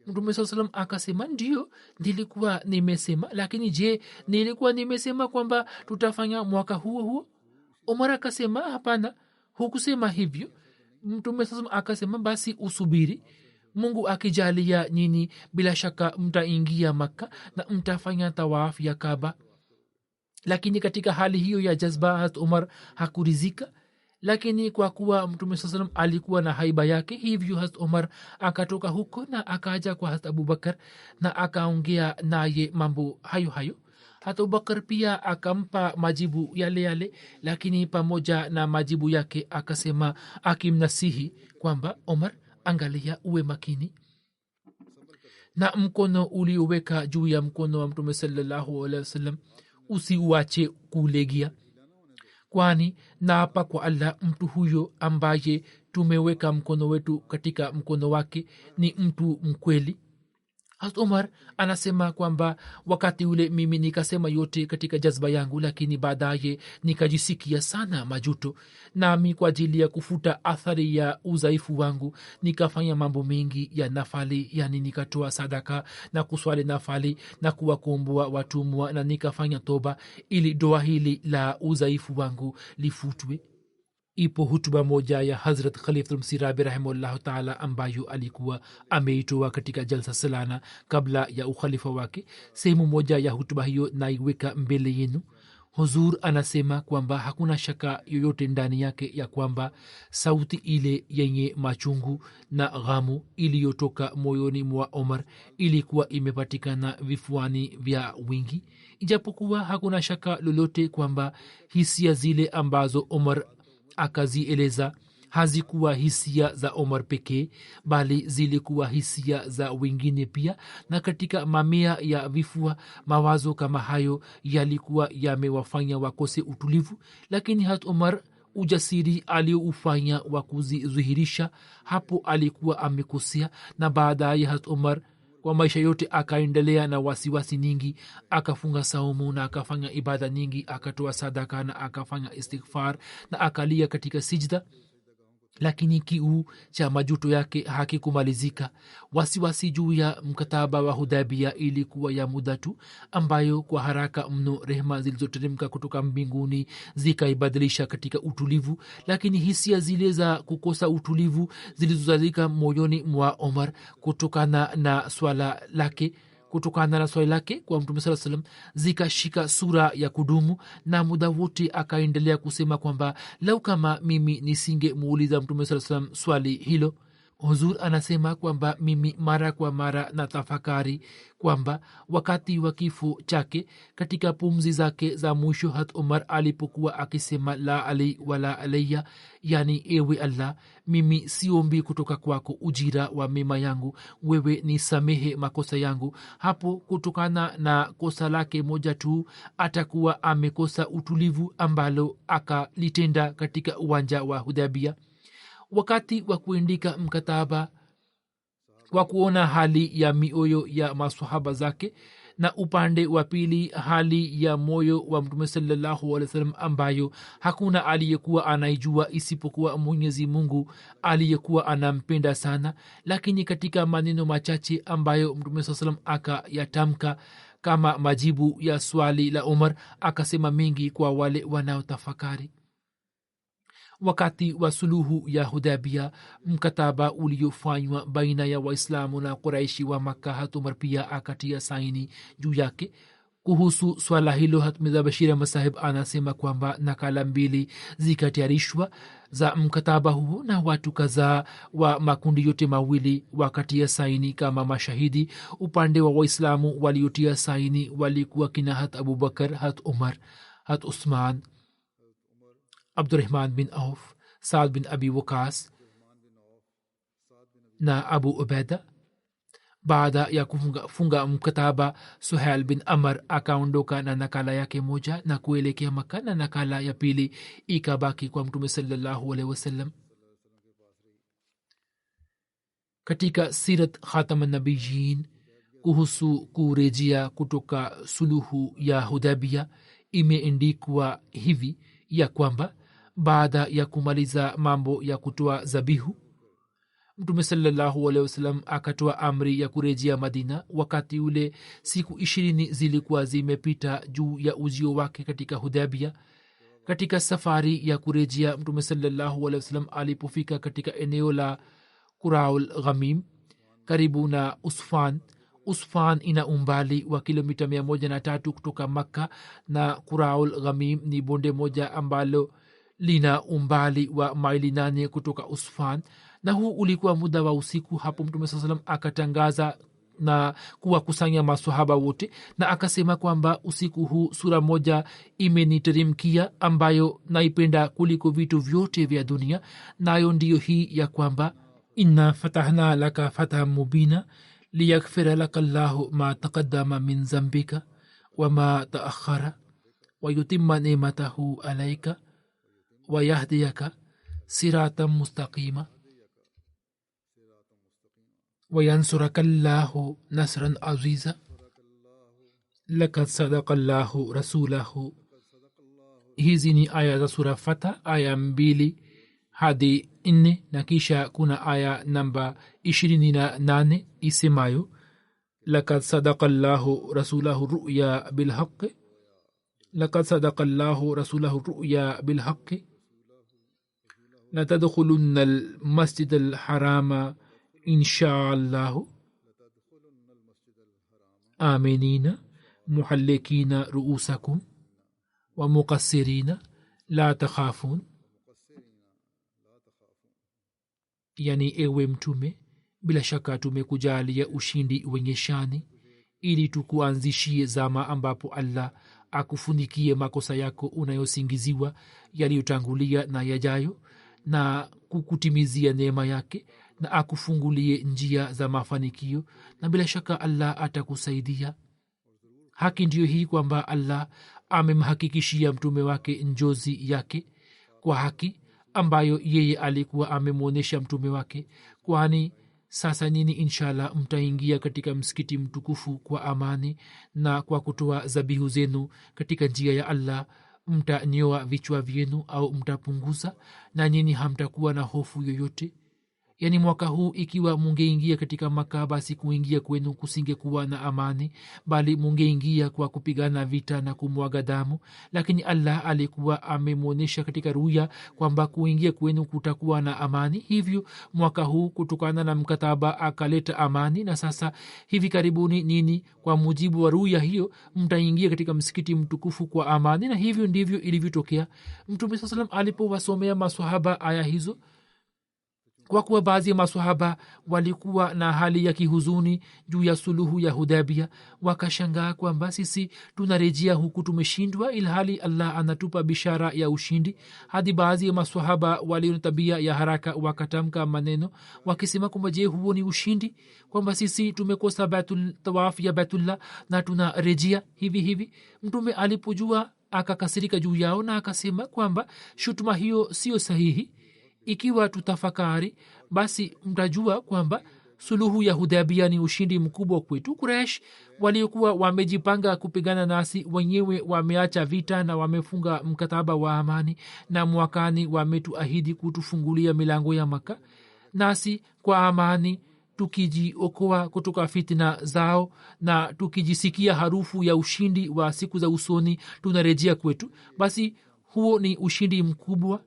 Mtume saa salam akasema, ndio nilikuwa nimesema, lakini je, nilikuwa nimesema kwamba tutafanya mwaka huo? Umar akasema, hapana, hukusema hivyo. Mtume saa salam akasema, basi usubiri, Mungu akijalia nyinyi bila shaka mtaingia Makka na mtafanya tawaf ya Kaaba. Lakini katika hali hiyo ya jazba hat Umar hakurizika, lakini kwa kuwa mtume saa salam alikuwa na haiba yake, hivyo hat Umar akatoka huko na akaja kwa hat Abubakar na akaongea naye mambo hayo. Hat Abubakar pia akampa majibu yale, lakini pamoja na majibu yake akasema, akimnasihi kwamba, Umar, angalia, uwe makini na mkono ulioweka juu ya mkono wa mtume sallallahu alaihi wasallam, usiuache kulegea, kwani naapa kwa Allah, mtu huyo ambaye tumeweka mkono wetu katika mkono wake ni mtu mkweli. Hazrat Umar anasema kwamba wakati ule mimi nikasema yote katika jazba yangu, lakini baadaye nikajisikia sana majuto, nami kwa ajili ya kufuta athari ya udhaifu wangu nikafanya mambo mengi ya nafali, yani nikatoa sadaka na kuswali nafali na kuwakomboa watumwa, na nikafanya toba ili doa hili la udhaifu wangu lifutwe. Ipo hutuba moja ya Hazrat Khalifatul Masih Rabi rahimahullahu taala ambayo alikuwa ameitoa katika jalsa salana kabla ya ukhalifa wake. Sehemu moja ya hutuba hiyo naiweka mbele yenu. Huzur anasema kwamba hakuna shaka yoyote ndani yake ya kwamba sauti ile yenye machungu na ghamu iliyotoka moyoni mwa Omar ilikuwa imepatikana vifuani vya wingi, ijapokuwa hakuna shaka lolote kwamba hisia zile ambazo Omar akazieleza hazikuwa hisia za Omar pekee, bali zilikuwa hisia za wengine pia, na katika mamia ya vifua mawazo kama hayo yalikuwa yamewafanya wakose utulivu. Lakini hat Omar ujasiri alioufanya wa kuzihirisha hapo alikuwa amekosea, na baadaye hat Omar kwa maisha yote akaendelea na wasiwasi nyingi, akafunga saumu na akafanya ibada nyingi, akatoa sadaka na akafanya istighfar na akalia katika sijda, lakini kiu cha majuto yake hakikumalizika. Wasiwasi juu ya mkataba wa Hudaybiyah ilikuwa ya muda tu, ambayo kwa haraka mno rehema zilizoteremka kutoka mbinguni zikaibadilisha katika utulivu. Lakini hisia zile za kukosa utulivu zilizozalika moyoni mwa Omar kutokana na swala lake kwa mtume saa salam zikashika sura ya kudumu, na muda wote akaendelea kusema kwamba lau kama mimi nisinge muuliza mtume saa salam swali hilo. Huzur anasema kwamba mimi mara kwa mara na tafakari kwamba wakati wa kifo chake katika pumzi zake za mwisho hat Umar alipokuwa akisema la alai wala alayya, yani ewe Allah, mimi siombi kutoka kwako ujira wa mema yangu, wewe ni samehe makosa yangu, hapo kutokana na kosa lake moja tu atakuwa amekosa utulivu ambalo akalitenda katika uwanja wa Hudaybiyah. Wakati wa kuandika mkataba, kwa kuona hali ya mioyo ya maswahaba zake na upande wa pili hali ya moyo wa mtume sallallahu alaihi wasallam ambayo hakuna aliyekuwa anaijua isipokuwa Mwenyezi Mungu aliyekuwa anampenda sana, lakini katika maneno machache ambayo mtume sallallahu alaihi wasallam akayatamka kama majibu ya swali la umar akasema mengi kwa wale wanaotafakari. Wakati wa suluhu ya Hudaybiyah, mkataba uliofanywa baina ya Waislamu na Quraishi wa Makka, Hazrat Umar pia akatia saini juu yake. Kuhusu swala hilo Hazrat Mirza Bashir Ahmad Sahib anasema kwamba nakala mbili zikatayarishwa za mkataba huo na watu kadhaa wa makundi yote mawili wakatia saini kama mashahidi. Upande wa Waislamu waliotia saini walikuwa kina Hazrat Abubakar, Hazrat Umar, Hazrat Usman, Abdurrahman bin Auf, Saad bin Abi Waqas na Abu Ubaida. Baada ya kufunga mkataba, Suhail bin Amr akaondoka na nakala yake moja na kuelekea Makka, na nakala ya pili ikabaki kwa Mtume sallallahu alaihi wasallam. Katika Sirat Khataman Nabiyyin kuhusu kurejea kutoka suluhu ya Hudaybiyah imeandikwa hivi ya kwamba baada ya kumaliza mambo ya kutoa zabihu, Mtume sallallahu alaihi wasallam akatoa amri ya kurejea Madina. Wakati ule siku 20 zilikuwa zimepita juu ya ujio wake katika Hudaybiyah. Katika safari ya kurejea, Mtume sallallahu alaihi wasallam alipofika katika eneo la Quraul Ghamim karibu na Usfan. Usfan ina umbali wa kilomita 103 kutoka Makka, na Quraul Ghamim ni bonde moja ambalo lina umbali wa maili 8 kutoka Usfan, na huu ulikuwa muda wa usiku. Hapo Mtume sallallahu alaihi wasallam akatangaza na kuwakusanya maswahaba wote na akasema kwamba usiku huu sura moja imeniteremkia ambayo naipenda kuliko vitu vyote vya dunia, nayo ndiyo hii ya kwamba inna fatahna laka fathan mubina liyaghfira laka Allahu ma taqaddama min zambika wa ma taakhara wa yutimma ni'matahu alayka wa yahdiyaka siratan mustaqima wa yansuraka Allahu nasran aziza lakad sadaqa Allahu rasulahu. Hizi ni aya za sura Fatah, aya 2 hadi 4, na kisha kuna aya namba 28 isemayo lakad sadaqa Allahu rasulahu ru'ya bilhaqqi, lakad sadaqa Allahu rasulahu ru'ya bilhaqqi la tadkhulunna almasjid alharama insha Allahu aminina muhallikina ruusakum wa muqassirina la takhafun. Yani, ewe Mtume, bila shaka tumekujalia ushindi wenye shani ili tukuanzishie zama ambapo Allah akufunikie makosa yako unayosingiziwa yaliyotangulia na yajayo, na kukutimizia neema yake, na akufungulie njia za mafanikio, na bila shaka Allah atakusaidia. Haki ndiyo hii kwamba Allah amemhakikishia mtume wake njozi yake kwa haki ambayo yeye alikuwa amemwonyesha mtume wake, kwani sasa nini inshallah mtaingia katika msikiti mtukufu kwa amani, na kwa kutoa zabihu zenu katika njia ya Allah mtanyoa vichwa vyenu au mtapunguza, na nyinyi hamtakuwa na hofu yoyote. Yani, mwaka huu ikiwa mungeingia katika Makka, basi kuingia kwenu kusingekuwa na amani, bali mungeingia kwa kupigana vita na kumwaga damu. Lakini Allah alikuwa amemwonyesha katika ruya kwamba kuingia kwenu kutakuwa na amani. Hivyo mwaka huu kutokana na mkataba akaleta amani, na sasa hivi karibuni nini kwa mujibu wa ruya hiyo mtaingia katika msikiti mtukufu kwa amani, na hivyo ndivyo ilivyotokea. Mtume sallallahu alaihi wasallam alipowasomea maswahaba aya hizo, kwa kuwa baadhi ya maswahaba walikuwa na hali ya kihuzuni juu ya suluhu ya Hudaybiyah, wakashangaa kwamba sisi tunarejea huku tumeshindwa, ilhali Allah anatupa bishara ya ushindi. Hadi baadhi ya maswahaba walio tabia ya haraka wakatamka maneno wakisema kwamba je, huo ni ushindi, kwamba sisi tumekosa tawaf ya Baitullah na tunarejea hivi hivi? Mtume alipojua akakasirika juu yao na akasema kwamba shutuma hiyo sio sahihi. Ikiwa tutafakari, basi mtajua kwamba suluhu ya Hudaybiyah ni ushindi mkubwa kwetu. Quraysh waliokuwa wamejipanga kupigana nasi wenyewe wameacha vita na wamefunga mkataba wa amani, na mwakani wametuahidi kutufungulia milango ya Makka, nasi kwa amani tukijiokoa kutoka fitna zao na tukijisikia harufu ya ushindi wa siku za usoni tunarejea kwetu, basi huo ni ushindi mkubwa.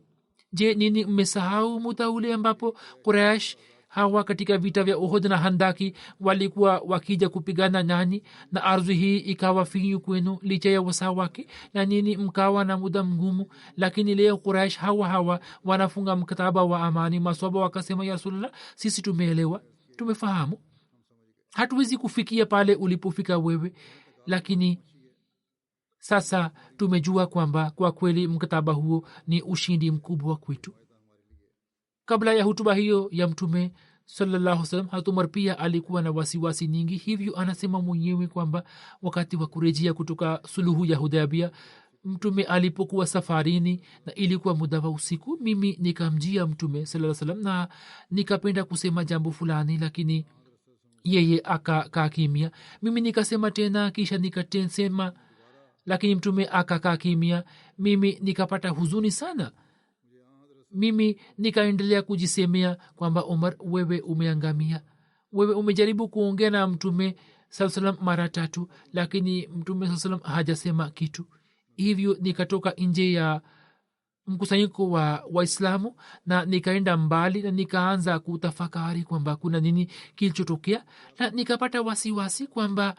Je, nini mmesahau muda ule ambapo Quraysh hawa katika vita vya Uhud na Handaki walikuwa wakija kupigana nanyi na ardhi hii ikawa finyu kwenu licha ya wasaa wake na nini mkawa na muda mgumu, lakini leo Quraysh hawa wanafunga mkataba wa amani. Maswahaba wakasema, ya Rasulullah, sisi tumeelewa, tumefahamu, hatuwezi kufikia pale ulipofika wewe, lakini sasa tumejua kwamba kwa kweli mkataba huo ni ushindi mkubwa kwetu. Kabla ya hutuba hiyo ya Mtume sallallahu alaihi wasallam, Hazrat Umar pia alikuwa na wasiwasi nyingi. Hivyo anasema mwenyewe kwamba wakati wa kurejea kutoka suluhu ya Hudaybiyah, Mtume alipokuwa safarini na ilikuwa muda wa usiku, mimi nikamjia Mtume sallallahu alaihi wasallam na nikapenda kusema jambo fulani, lakini yeye akakaa kimya. Mimi nikasema tena, kisha nikasema, lakini Mtume akakaa kimya. Mimi nikapata huzuni sana. Mimi nikaendelea kujisemea kwamba Umar, wewe umeangamia. Wewe umejaribu kuongea na Mtume sallallahu alaihi wasallam mara 3, lakini Mtume sallallahu alaihi wasallam hajasema kitu. Hivyo nikatoka nje ya mkusanyiko wa Waislamu na nikaenda mbali na nikaanza kutafakari kwamba kuna nini kilichotokea, na nikapata wasiwasi kwamba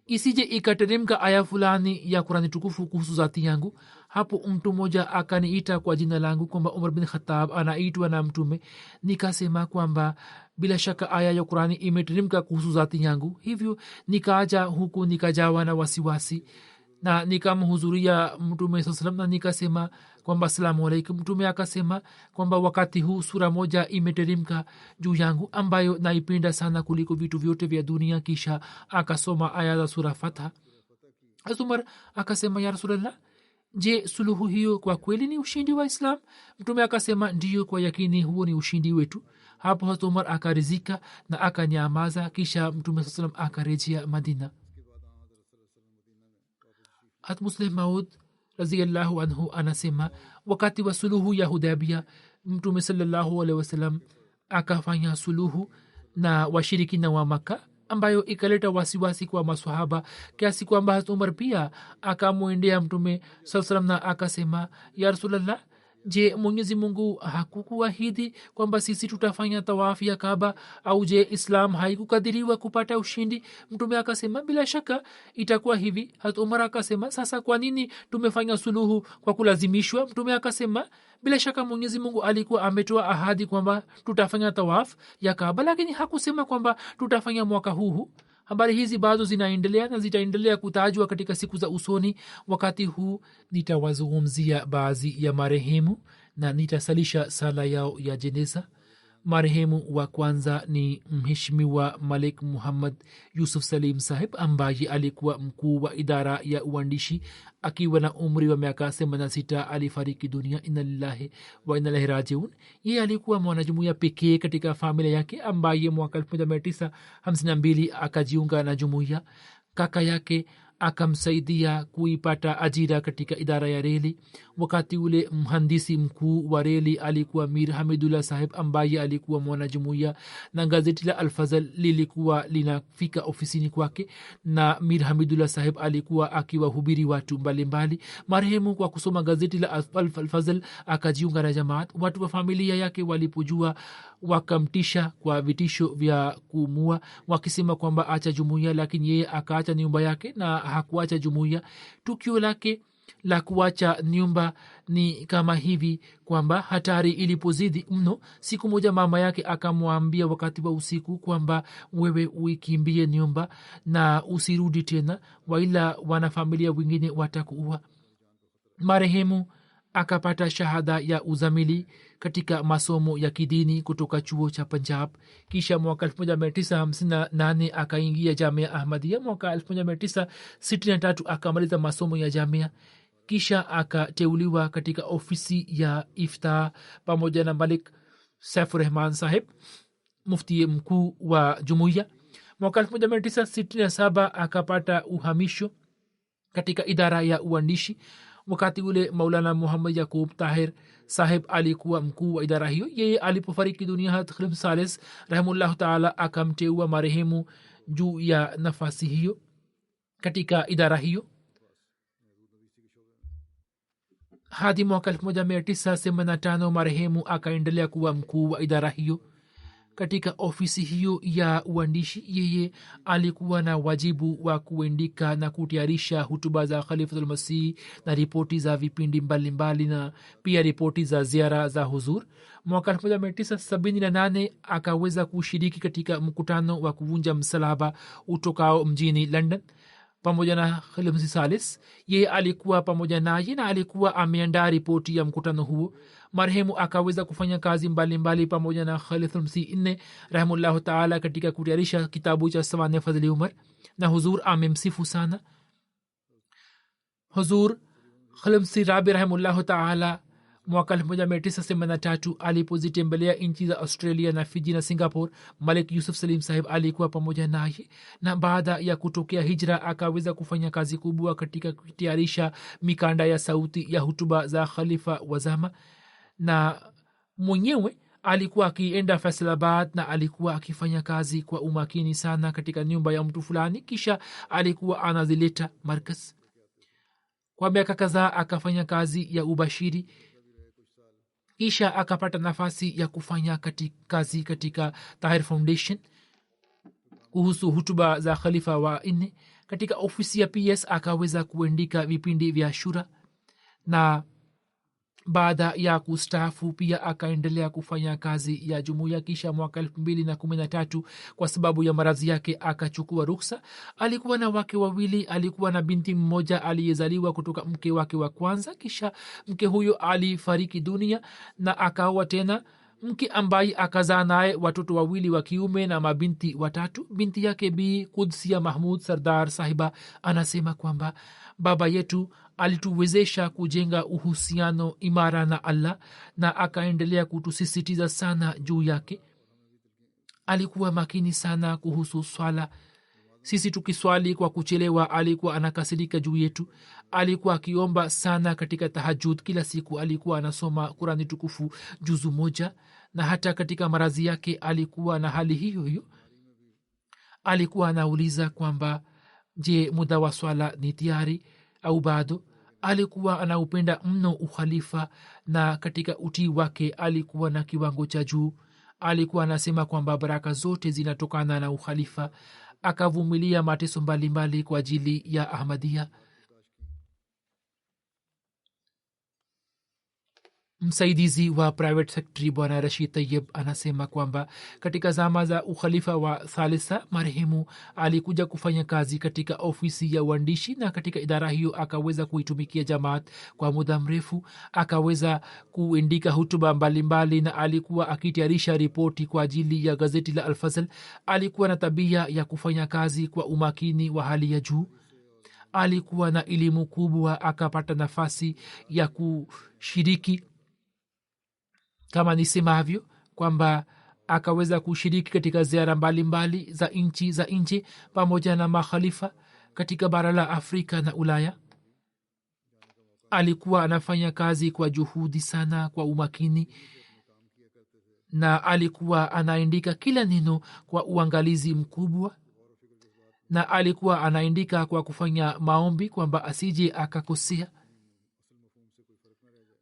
isije ikateremka aya fulani ya Qur'ani tukufu kuhusu zati yangu. Hapo mtu mmoja akaniita kwa jina langu kwamba Umar bin Khattab anaitwa na Mtume. Nikasema kwamba bila shaka aya ya Qur'ani imeteremka kuhusu zati yangu. Hivyo nikaja huku nikajawa na wasiwasi na nikamhudhuria Mtume sallallahu alaihi wasallam na nikasema kwamba asalamu alaykum. Mtume akasema kwamba wakati huu sura moja imeteremka juu yangu ambayo naipenda sana kuliko vitu vyote vya dunia. Kisha akasoma aya za sura Fatha. Umar akasema, ya Rasulullah, je, suluhu hiyo kwa kweli ni ushindi wa Islam? Mtume akasema, ndiyo, kwa yakini huo ni ushindi wetu. Hapo Umar akarizika na akanyamaza. Kisha Mtume sallallahu alaihi wasallam akarejea Madina. Musleh Maud radhiyallahu anhu anasema wakati wa suluhu ya Hudaybiyah, Mtume sallallahu alaihi wasallam akafanya suluhu na washirikina wa Makkah ambayo ikaleta wasiwasi kwa maswahaba kiasi kwamba Umar pia akamwendea Mtume sallallahu alaihi wasallam na akasema, ya Rasulullah, je, Mwenyezi Mungu hakukuahidi kwamba sisi tutafanya tawafu ya Kaaba, au je, Islam haikukadiriwa kupata ushindi? Mtume akasema, bila shaka itakuwa hivi. Hazrat Umar akasema, sasa kwa nini tumefanya suluhu kwa kulazimishwa? Mtume akasema, bila shaka Mwenyezi Mungu alikuwa ametoa ahadi kwamba tutafanya tawafu ya Kaaba, lakini hakusema kwamba tutafanya mwaka huu. Habari hizi bado zinaendelea na zitaendelea kutajwa katika siku za usoni. Wakati huu nitawazungumzia baadhi ya marehemu na nitasalisha sala yao ya jeneza. Marehemu wa kwanza ni mheshimiwa Malik Muhammad Yusuf Salim Sahib ambaye alikuwa mkuu wa idara ya uandishi. Akiwa na umri wa miaka 86 alifariki dunia. Inna lillahi wa inna ilaihi rajiun. Yeye alikuwa mwanajumuiya pekee katika familia yake ambaye mwaka 1952 akajiunga na jumuiya. Kaka yake akamsaidia kuipata ajira katika idara ya reli. Wakati ule mhandisi mkuu wa reli alikuwa Mir Hamidullah Sahib ambaye alikuwa mwanajumuiya, na gazeti la Al-Fazl lilikuwa linafika ofisini kwake, na Mir Hamidullah Sahib alikuwa akiwahubiri watu mbalimbali. Marehemu kwa kusoma gazeti la Al-Fazl akajiunga na jamaat. Watu wa familia yake walipojua wakamtisha kwa vitisho vya kumua, wakisema kwamba acha jumuiya, lakini yeye akaacha nyumba yake na hakuacha jumuiya. Tukio lake la kuacha nyumba ni kama hivi kwamba hatari ilipozidi mno, siku moja mama yake akamwambia wakati wa usiku kwamba wewe uikimbie nyumba na usirudi tena, waila wanafamilia wengine watakuua. Marehemu akapata shahada ya uzamili katika masomo ya kidini kutoka chuo cha Punjab. Kisha mwaka 1958 akaingia Jamia Ahmadiyya. Mwaka 1963 akamaliza masomo ya Jamia. Kisha akateuliwa katika ofisi ya Ifta pamoja na Malik Saifur Rahman Sahib, mufti mkuu wa jumuiya. Mwaka 1967 akapata uhamisho katika idara ya uandishi. wakati ule maulana muhammad yakub tahir saheb alikuwa mkuu wa idara hiyo. yeye alipofariki dunia hat khalim salis rahimullahu taala akamteua marehemu juu ya nafasi hiyo katika idara hiyo hadi mwaka 1985 marehemu akaendelea kuwa mkuu wa idara hiyo. katika ofisi hiyo ya uandishi yeye alikuwa na wajibu wa kuandika na kutayarisha hutuba za khalifatulmasih na ripoti za vipindi mbalimbali na pia ripoti za ziara za huzur. mwaka 1978 akaweza kushiriki katika mkutano wa kuvunja msalaba utokao mjini london pamoja na khalimsi salis. yeye alikuwa pamoja naye na alikuwa ameandaa ripoti ya mkutano huo. marehemu akaweza kufanya kazi mbalimbali pamoja na khalifulmsi nne rahimullahu taala katika kutayarisha kitabu cha sawane fadhli umar na huzur amemsifu sana. huzur khalimsi rabi rahimullahu taala mwaka 1983 alipozitembelea nchi za australia na fiji na singapore, malik yusuf salim sahib alikuwa pamoja naye, na baada ya kutokea hijra akaweza kufanya kazi kubwa katika kutayarisha mikanda ya sauti ya hutuba za khalifa wazama, na mwenyewe alikuwa akienda Faisalabad na alikuwa akifanya kazi kwa umakini sana katika nyumba ya mtu fulani, kisha alikuwa anazileta markaz. kwa miaka kadhaa akafanya kazi ya ubashiri, kisha akapata nafasi ya kufanya kazi katika Tahir Foundation kuhusu hutuba za khalifa wa nne. katika ofisi ya PS akaweza kuandika vipindi vya shura, na baada ya kustaafu pia akaendelea kufanya kazi ya jumuiya. kisha mwaka 2013 kwa sababu ya maradhi yake akachukua ruksa. alikuwa na wake wawili, alikuwa na binti mmoja aliyezaliwa kutoka mke wake wa kwanza, kisha mke huyo alifariki dunia na akaoa tena mke ambaye akazaa naye watoto wawili wa kiume na mabinti watatu. binti yake bi Kudsia Mahmud Sardar sahiba anasema kwamba baba yetu alituwezesha kujenga uhusiano imara na Allah na akaendelea kutusisitiza sana juu yake. alikuwa makini sana kuhusu swala. sisi tukiswali kwa kuchelewa alikuwa anakasirika juu yetu. alikuwa akiomba sana katika tahajud. kila siku alikuwa anasoma Qurani tukufu juzu moja, na hata katika maradhi yake alikuwa na hali hiyo hiyo. alikuwa anauliza kwamba je, muda wa swala ni tayari au bado. alikuwa anaupenda mno ukhalifa na katika utii wake alikuwa na kiwango cha juu. alikuwa anasema kwamba baraka zote zinatokana na ukhalifa. akavumilia mateso mbalimbali kwa ajili ya Ahmadiyya. msaidizi wa private secretary bwana Rashid Tayyib anasema kwamba katika zama za ukhalifa wa thalitha marehemu alikuja kufanya kazi katika ofisi ya uandishi, na katika idara hiyo akaweza kuitumikia jamaat kwa muda mrefu. akaweza kuandika hutuba mbalimbali na alikuwa akitayarisha ripoti kwa ajili ya gazeti la Al-Fazl. alikuwa na tabia ya kufanya kazi kwa umakini wa hali ya juu. alikuwa na elimu kubwa. akapata nafasi ya kushiriki kama nisemavyo kwamba akaweza kushiriki katika ziara mbalimbali za nchi za nje pamoja na makhalifa katika bara la Afrika na Ulaya. alikuwa anafanya kazi kwa juhudi sana, kwa umakini, na alikuwa anaandika kila neno kwa uangalizi mkubwa, na alikuwa anaandika kwa kufanya maombi kwamba asije akakosea.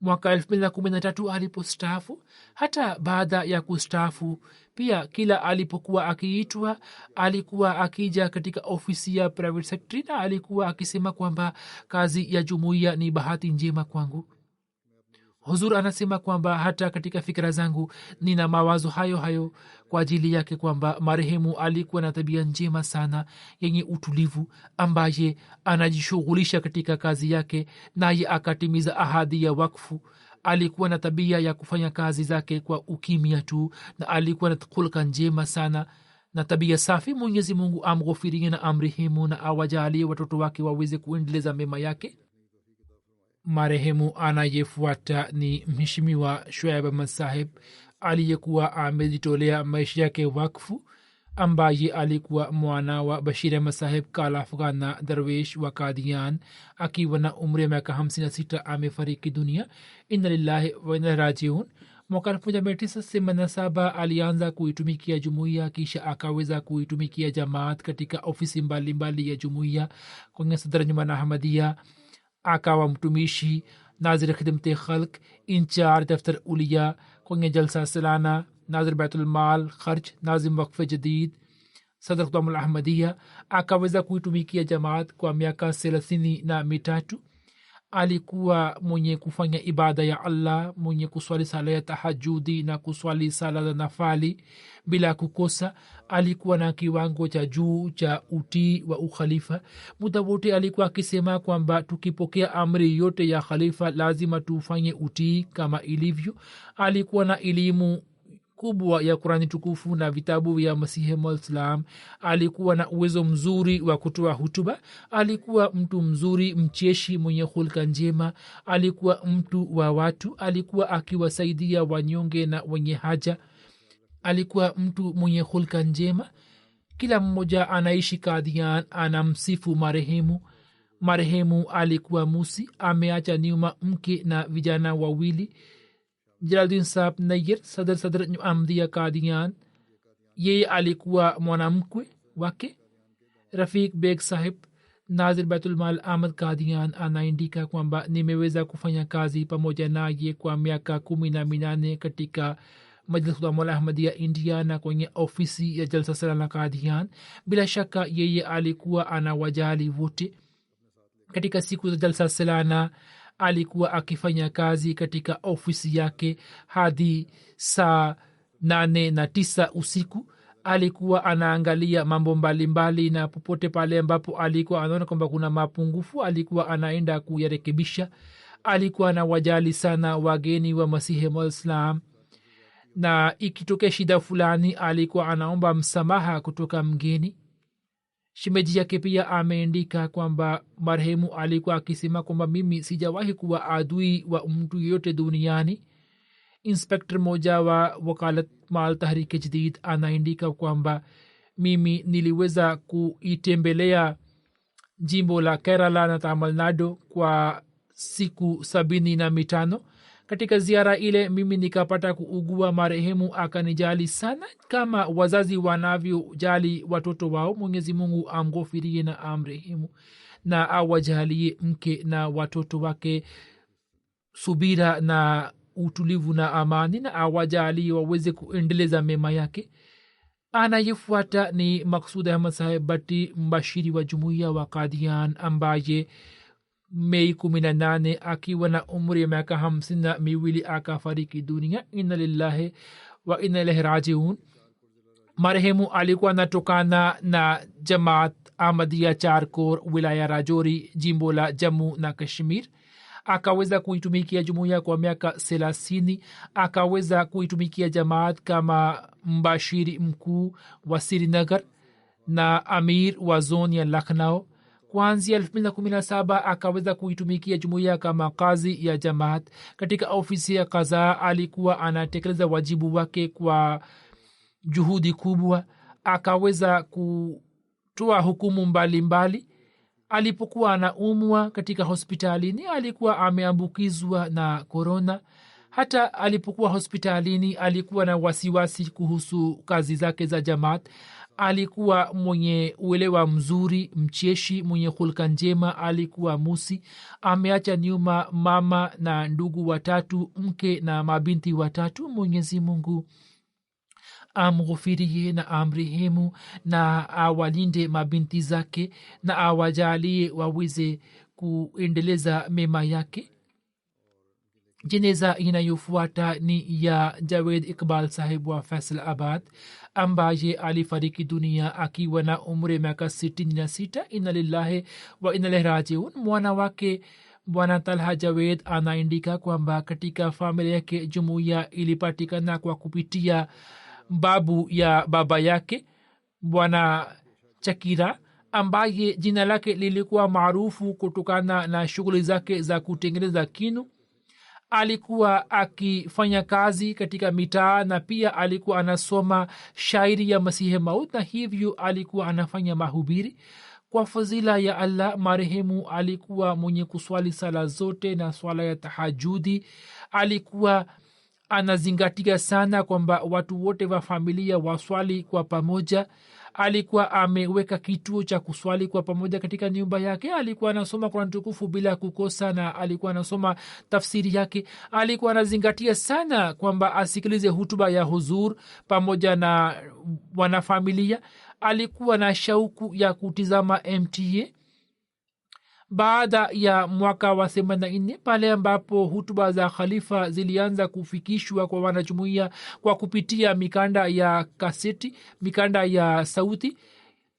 mwaka 2013 alipostaafu. hata baada ya kustaafu pia kila alipokuwa akiitwa alikuwa akija katika ofisi ya private secretary na alikuwa akisema kwamba kazi ya jumuiya ni bahati njema kwangu. Huzur anasema kwamba hata katika fikra zangu nina mawazo hayo hayo kwa ajili yake, kwamba marehemu alikuwa na tabia njema sana yenye utulivu, ambaye anajishughulisha katika kazi yake naye akatimiza ahadi ya wakfu. alikuwa na tabia ya kufanya kazi zake kwa ukimya tu, na alikuwa na hulka njema sana na tabia safi. Mwenyezi Mungu amghufirie na amrehemu na awajalie watoto wake waweze kuendeleza mema yake. marehemu anayefuata ni mheshimiwa Shuaib Ahmad Sahib aliyekuwa amejitolea maisha yake wakfu. ambaye alikuwa mwana wa bashir ahmad saheb kala afghan na darwesh wa kadian akiwa na umri ya miaka 56 amefariki dunia. inna lillahi wa inna ilaihi rajiun. mwaka 1987 alianza kuitumikia jumuiya, kisha akaweza kuitumikia jamaat katika ofisi mbalimbali ya jumuiya. kwenye sadr juman ahmadia akawa mtumishi, nazir khidmte khalq, incharge daftar uliya, kwenye jalsa salana, nazir baitul mal kharj, nazim waqf jadid, sadr khudamul ahmadia. akaweza kuitumikia jamaat kwa miaka 33. alikuwa mwenye kufanya ibada ya allah, mwenye kuswali sala ya tahajudi na kuswali sala za nafali bila kukosa. alikuwa na kiwango cha juu cha utii wa ukhalifa. muda wote alikuwa akisema kwamba tukipokea amri yote ya khalifa lazima tufanye utii kama ilivyo. alikuwa na elimu kubwa ya Qurani tukufu na vitabu vya Masihi Mwislam. alikuwa na uwezo mzuri wa kutoa hutuba. alikuwa mtu mzuri, mcheshi, mwenye hulka njema. alikuwa mtu wa watu. alikuwa akiwasaidia wanyonge na wenye haja. alikuwa mtu mwenye hulka njema. kila mmoja anaishi Kadian anamsifu marehemu alikuwa musi, ameacha nyuma mke na vijana wawili. jalaluddin sahab nayyar sadr amdia kadian, yeye alikuwa mwanamkwe wake. rafiq beg sahib nazir baitulmal ahmad kadian anaandika kwamba nimeweza kufanya kazi pamoja naye kwa miaka 18 katika majlis khudamul ahmadia india na kwenye ofisi ya jalsa salana kadian. bila shaka yeye alikuwa anawajali wote. katika siku za jalsa salana alikuwa akifanya kazi katika ofisi yake hadi saa 8 na 9 usiku. alikuwa anaangalia mambo mbalimbali na popote pale ambapo alikuwa anaona kwamba kuna mapungufu alikuwa anaenda kuyarekebisha. alikuwa anawajali sana wageni wa Masihi Mwislam, na ikitokea shida fulani alikuwa anaomba msamaha kutoka mgeni. shimeji yake pia ameandika kwamba marehemu alikuwa akisema kwamba mimi sijawahi kuwa adui wa mtu yoyote duniani. inspektor moja wa wakalat mal tahriki jadid anaandika kwamba mimi niliweza kuitembelea jimbo la Kerala na Tamil Nadu kwa siku 75. katika ziara ile mimi nikapata kuugua. marehemu akanijali sana kama wazazi wanavyojali watoto wao. Mwenyezi Mungu amghofirie na amrehemu na awajalie mke na watoto wake subira na utulivu na amani, na awajalie waweze kuendeleza mema yake. anayefuata ni Maksud Ahmad Saheb Bhatti, mbashiri wa jumuiya wa Kadian, ambaye Mei 18 akiwa na umri ya miaka 52 akafariki dunia. inna lillahi wa inna ilaihi rajiun. marehemu alikuwa anatokana na Jamaat Ahmadiyya Charkor, wilaya Rajori, jimbo la Jammu na Kashmir. akaweza kuitumikia jumuiya kwa miaka 30. akaweza kuitumikia jamaat kama mbashiri mkuu wa Srinagar na amir wa zone ya Lucknow. kuanzia 2017 akaweza kuitumikia jumuiya kama kazi ya jamaat. katika ofisi ya kadhaa alikuwa anatekeleza wajibu wake kwa juhudi kubwa. akaweza kutoa hukumu mbalimbali. alipokuwa anaumwa katika hospitalini alikuwa ameambukizwa na korona. hata alipokuwa hospitalini alikuwa na wasiwasi kuhusu kazi zake za jamaat. alikuwa mwenye uelewa mzuri, mcheshi, mwenye hulka njema. alikuwa musi, ameacha nyuma mama na ndugu 3, mke na mabinti 3. Mwenyezi Mungu amghufirie na amrehemu na awalinde mabinti zake na awajalie waweze kuendeleza mema yake. jeneza inayofuata ni ya Javed Iqbal Sahib wa Faisalabad, ambaye alifariki dunia akiwa na umri miaka 66. inna lillahi wa inna ilaihi rajiun. mwana wake Bwana Talha Javed anaandika kwamba katika familia yake jumuiya ilipatikana kwa kupitia babu ya baba yake Bwana Chakira, ambaye jina lake lilikuwa maarufu kutokana na shughuli zake za kutengeneza kinu. alikuwa akifanya kazi katika mitaa na pia alikuwa anasoma shairi ya masihi maut na hivyo alikuwa anafanya mahubiri. Kwa fadhila ya allah marehemu alikuwa mwenye kuswali sala zote na swala ya tahajudi. Alikuwa anazingatia sana kwamba watu wote wa familia waswali kwa pamoja. Alikuwa ameweka kituo cha kuswali kwa pamoja katika nyumba yake. Alikuwa anasoma Qur'an tukufu bila kukosa na alikuwa anasoma tafsiri yake. Alikuwa anazingatia sana kwamba asikilize hutuba ya huzur pamoja na wanafamilia. Alikuwa na shauku ya kutizama mta. Baada ya mwaka wa 84 pale ambapo hutuba za khalifa zilianza kufikishwa kwa wanajumuiya kwa kupitia mikanda ya kaseti, mikanda ya sauti,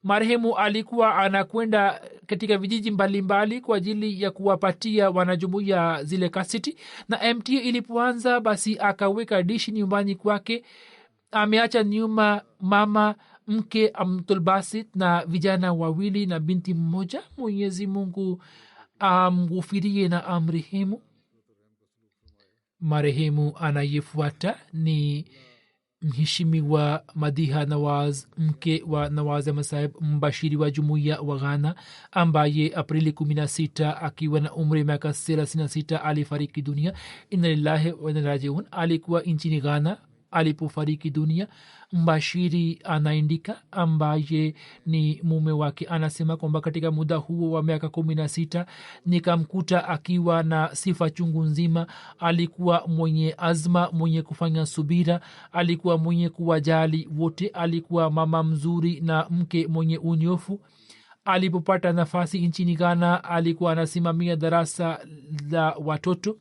marehemu alikuwa anakwenda katika vijiji mbalimbali kwa ajili ya kuwapatia wanajumuiya zile kaseti. Na mta ilipoanza basi akaweka dishi nyumbani kwake. Ameacha nyuma mama, mke Abdulbasit na vijana wawili na binti mmoja. Mwenyezi Mungu amghufirie na amrehemu. Marehemu anayefuata ni mheshimiwa Madiha Nawaz, mke wa Nawaz Ahmad Saheb, mbashiri wa jumuiya wa Ghana, ambaye Aprili 16 akiwa na umri miaka 36 alifariki dunia. Inna lillahi wa inna ilaihi rajiun. Alikuwa nchini Ghana alipofariki dunia. Mbashiri anaandika, ambaye ni mume wake, anasema kwamba katika muda huo wa miaka 16 nikamkuta akiwa na sifa chungu nzima. Alikuwa mwenye azma, mwenye kufanya subira, alikuwa mwenye kuwajali wote, alikuwa mama mzuri na mke mwenye unyofu. Alipopata nafasi nchini Ghana alikuwa anasimamia darasa la watoto.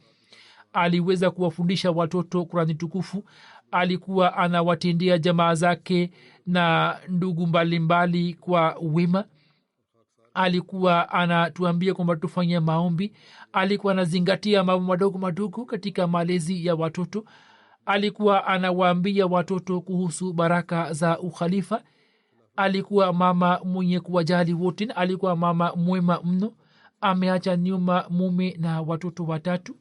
Aliweza kuwafundisha watoto Qur'ani tukufu. Alikuwa anawatendea jamaa zake na ndugu mbalimbali kwa wema. Alikuwa anatuambia kwamba tufanye maombi. Alikuwa anazingatia mambo madogo madogo katika malezi ya watoto. Alikuwa anawaambia watoto kuhusu baraka za ukhalifa. Alikuwa mama mwenye kuwajali wote. Alikuwa mama mwema mno. Ameacha nyuma mume na watoto 3.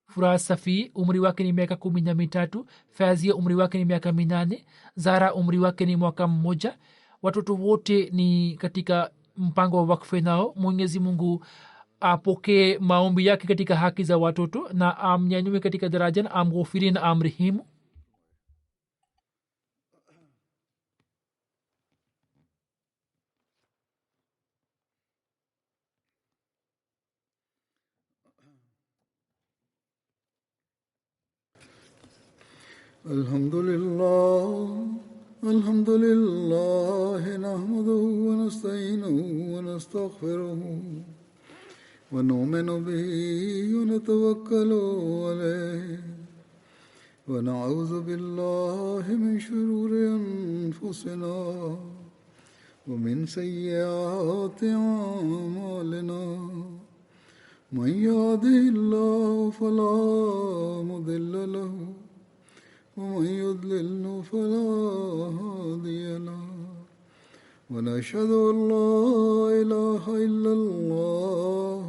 Furaha Safi umri wake ni miaka 13. Fazia umri wake ni miaka 8. Zara umri wake ni mwaka 1. Watoto wote ni katika mpango wa wakfe nao. Mwenyezi Mungu apokee maombi yake katika haki za watoto na amnyanyue katika daraja na amghfiri na amrehemu. الحمد لله نحمده ونستعينه ونستغفره ونؤمن به ونتوكل عليه ونعوذ بالله من شرور أنفسنا ومن سيئات أعمالنا من يهده الله فلا مضل له ومن يضلل فلا هادي له ونشهد أن لا إله إلا الله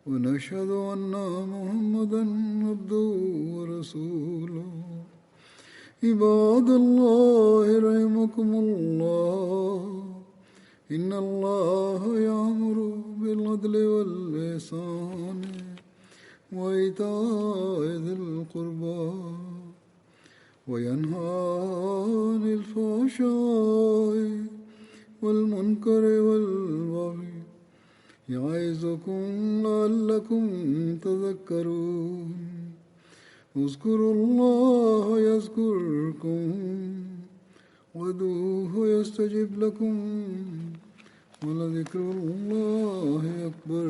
ونشهد أن محمدا عبده ورسوله عباد الله رحمكم الله إن الله يأمر بالعدل والإحسان وإيتاء ذي القربى وينهى عن الفحشاء والمنكر والبغي يعظكم لعلكم تذكرون اذكروا الله يذكركم وادعوه يستجب لكم ولذكر الله أكبر.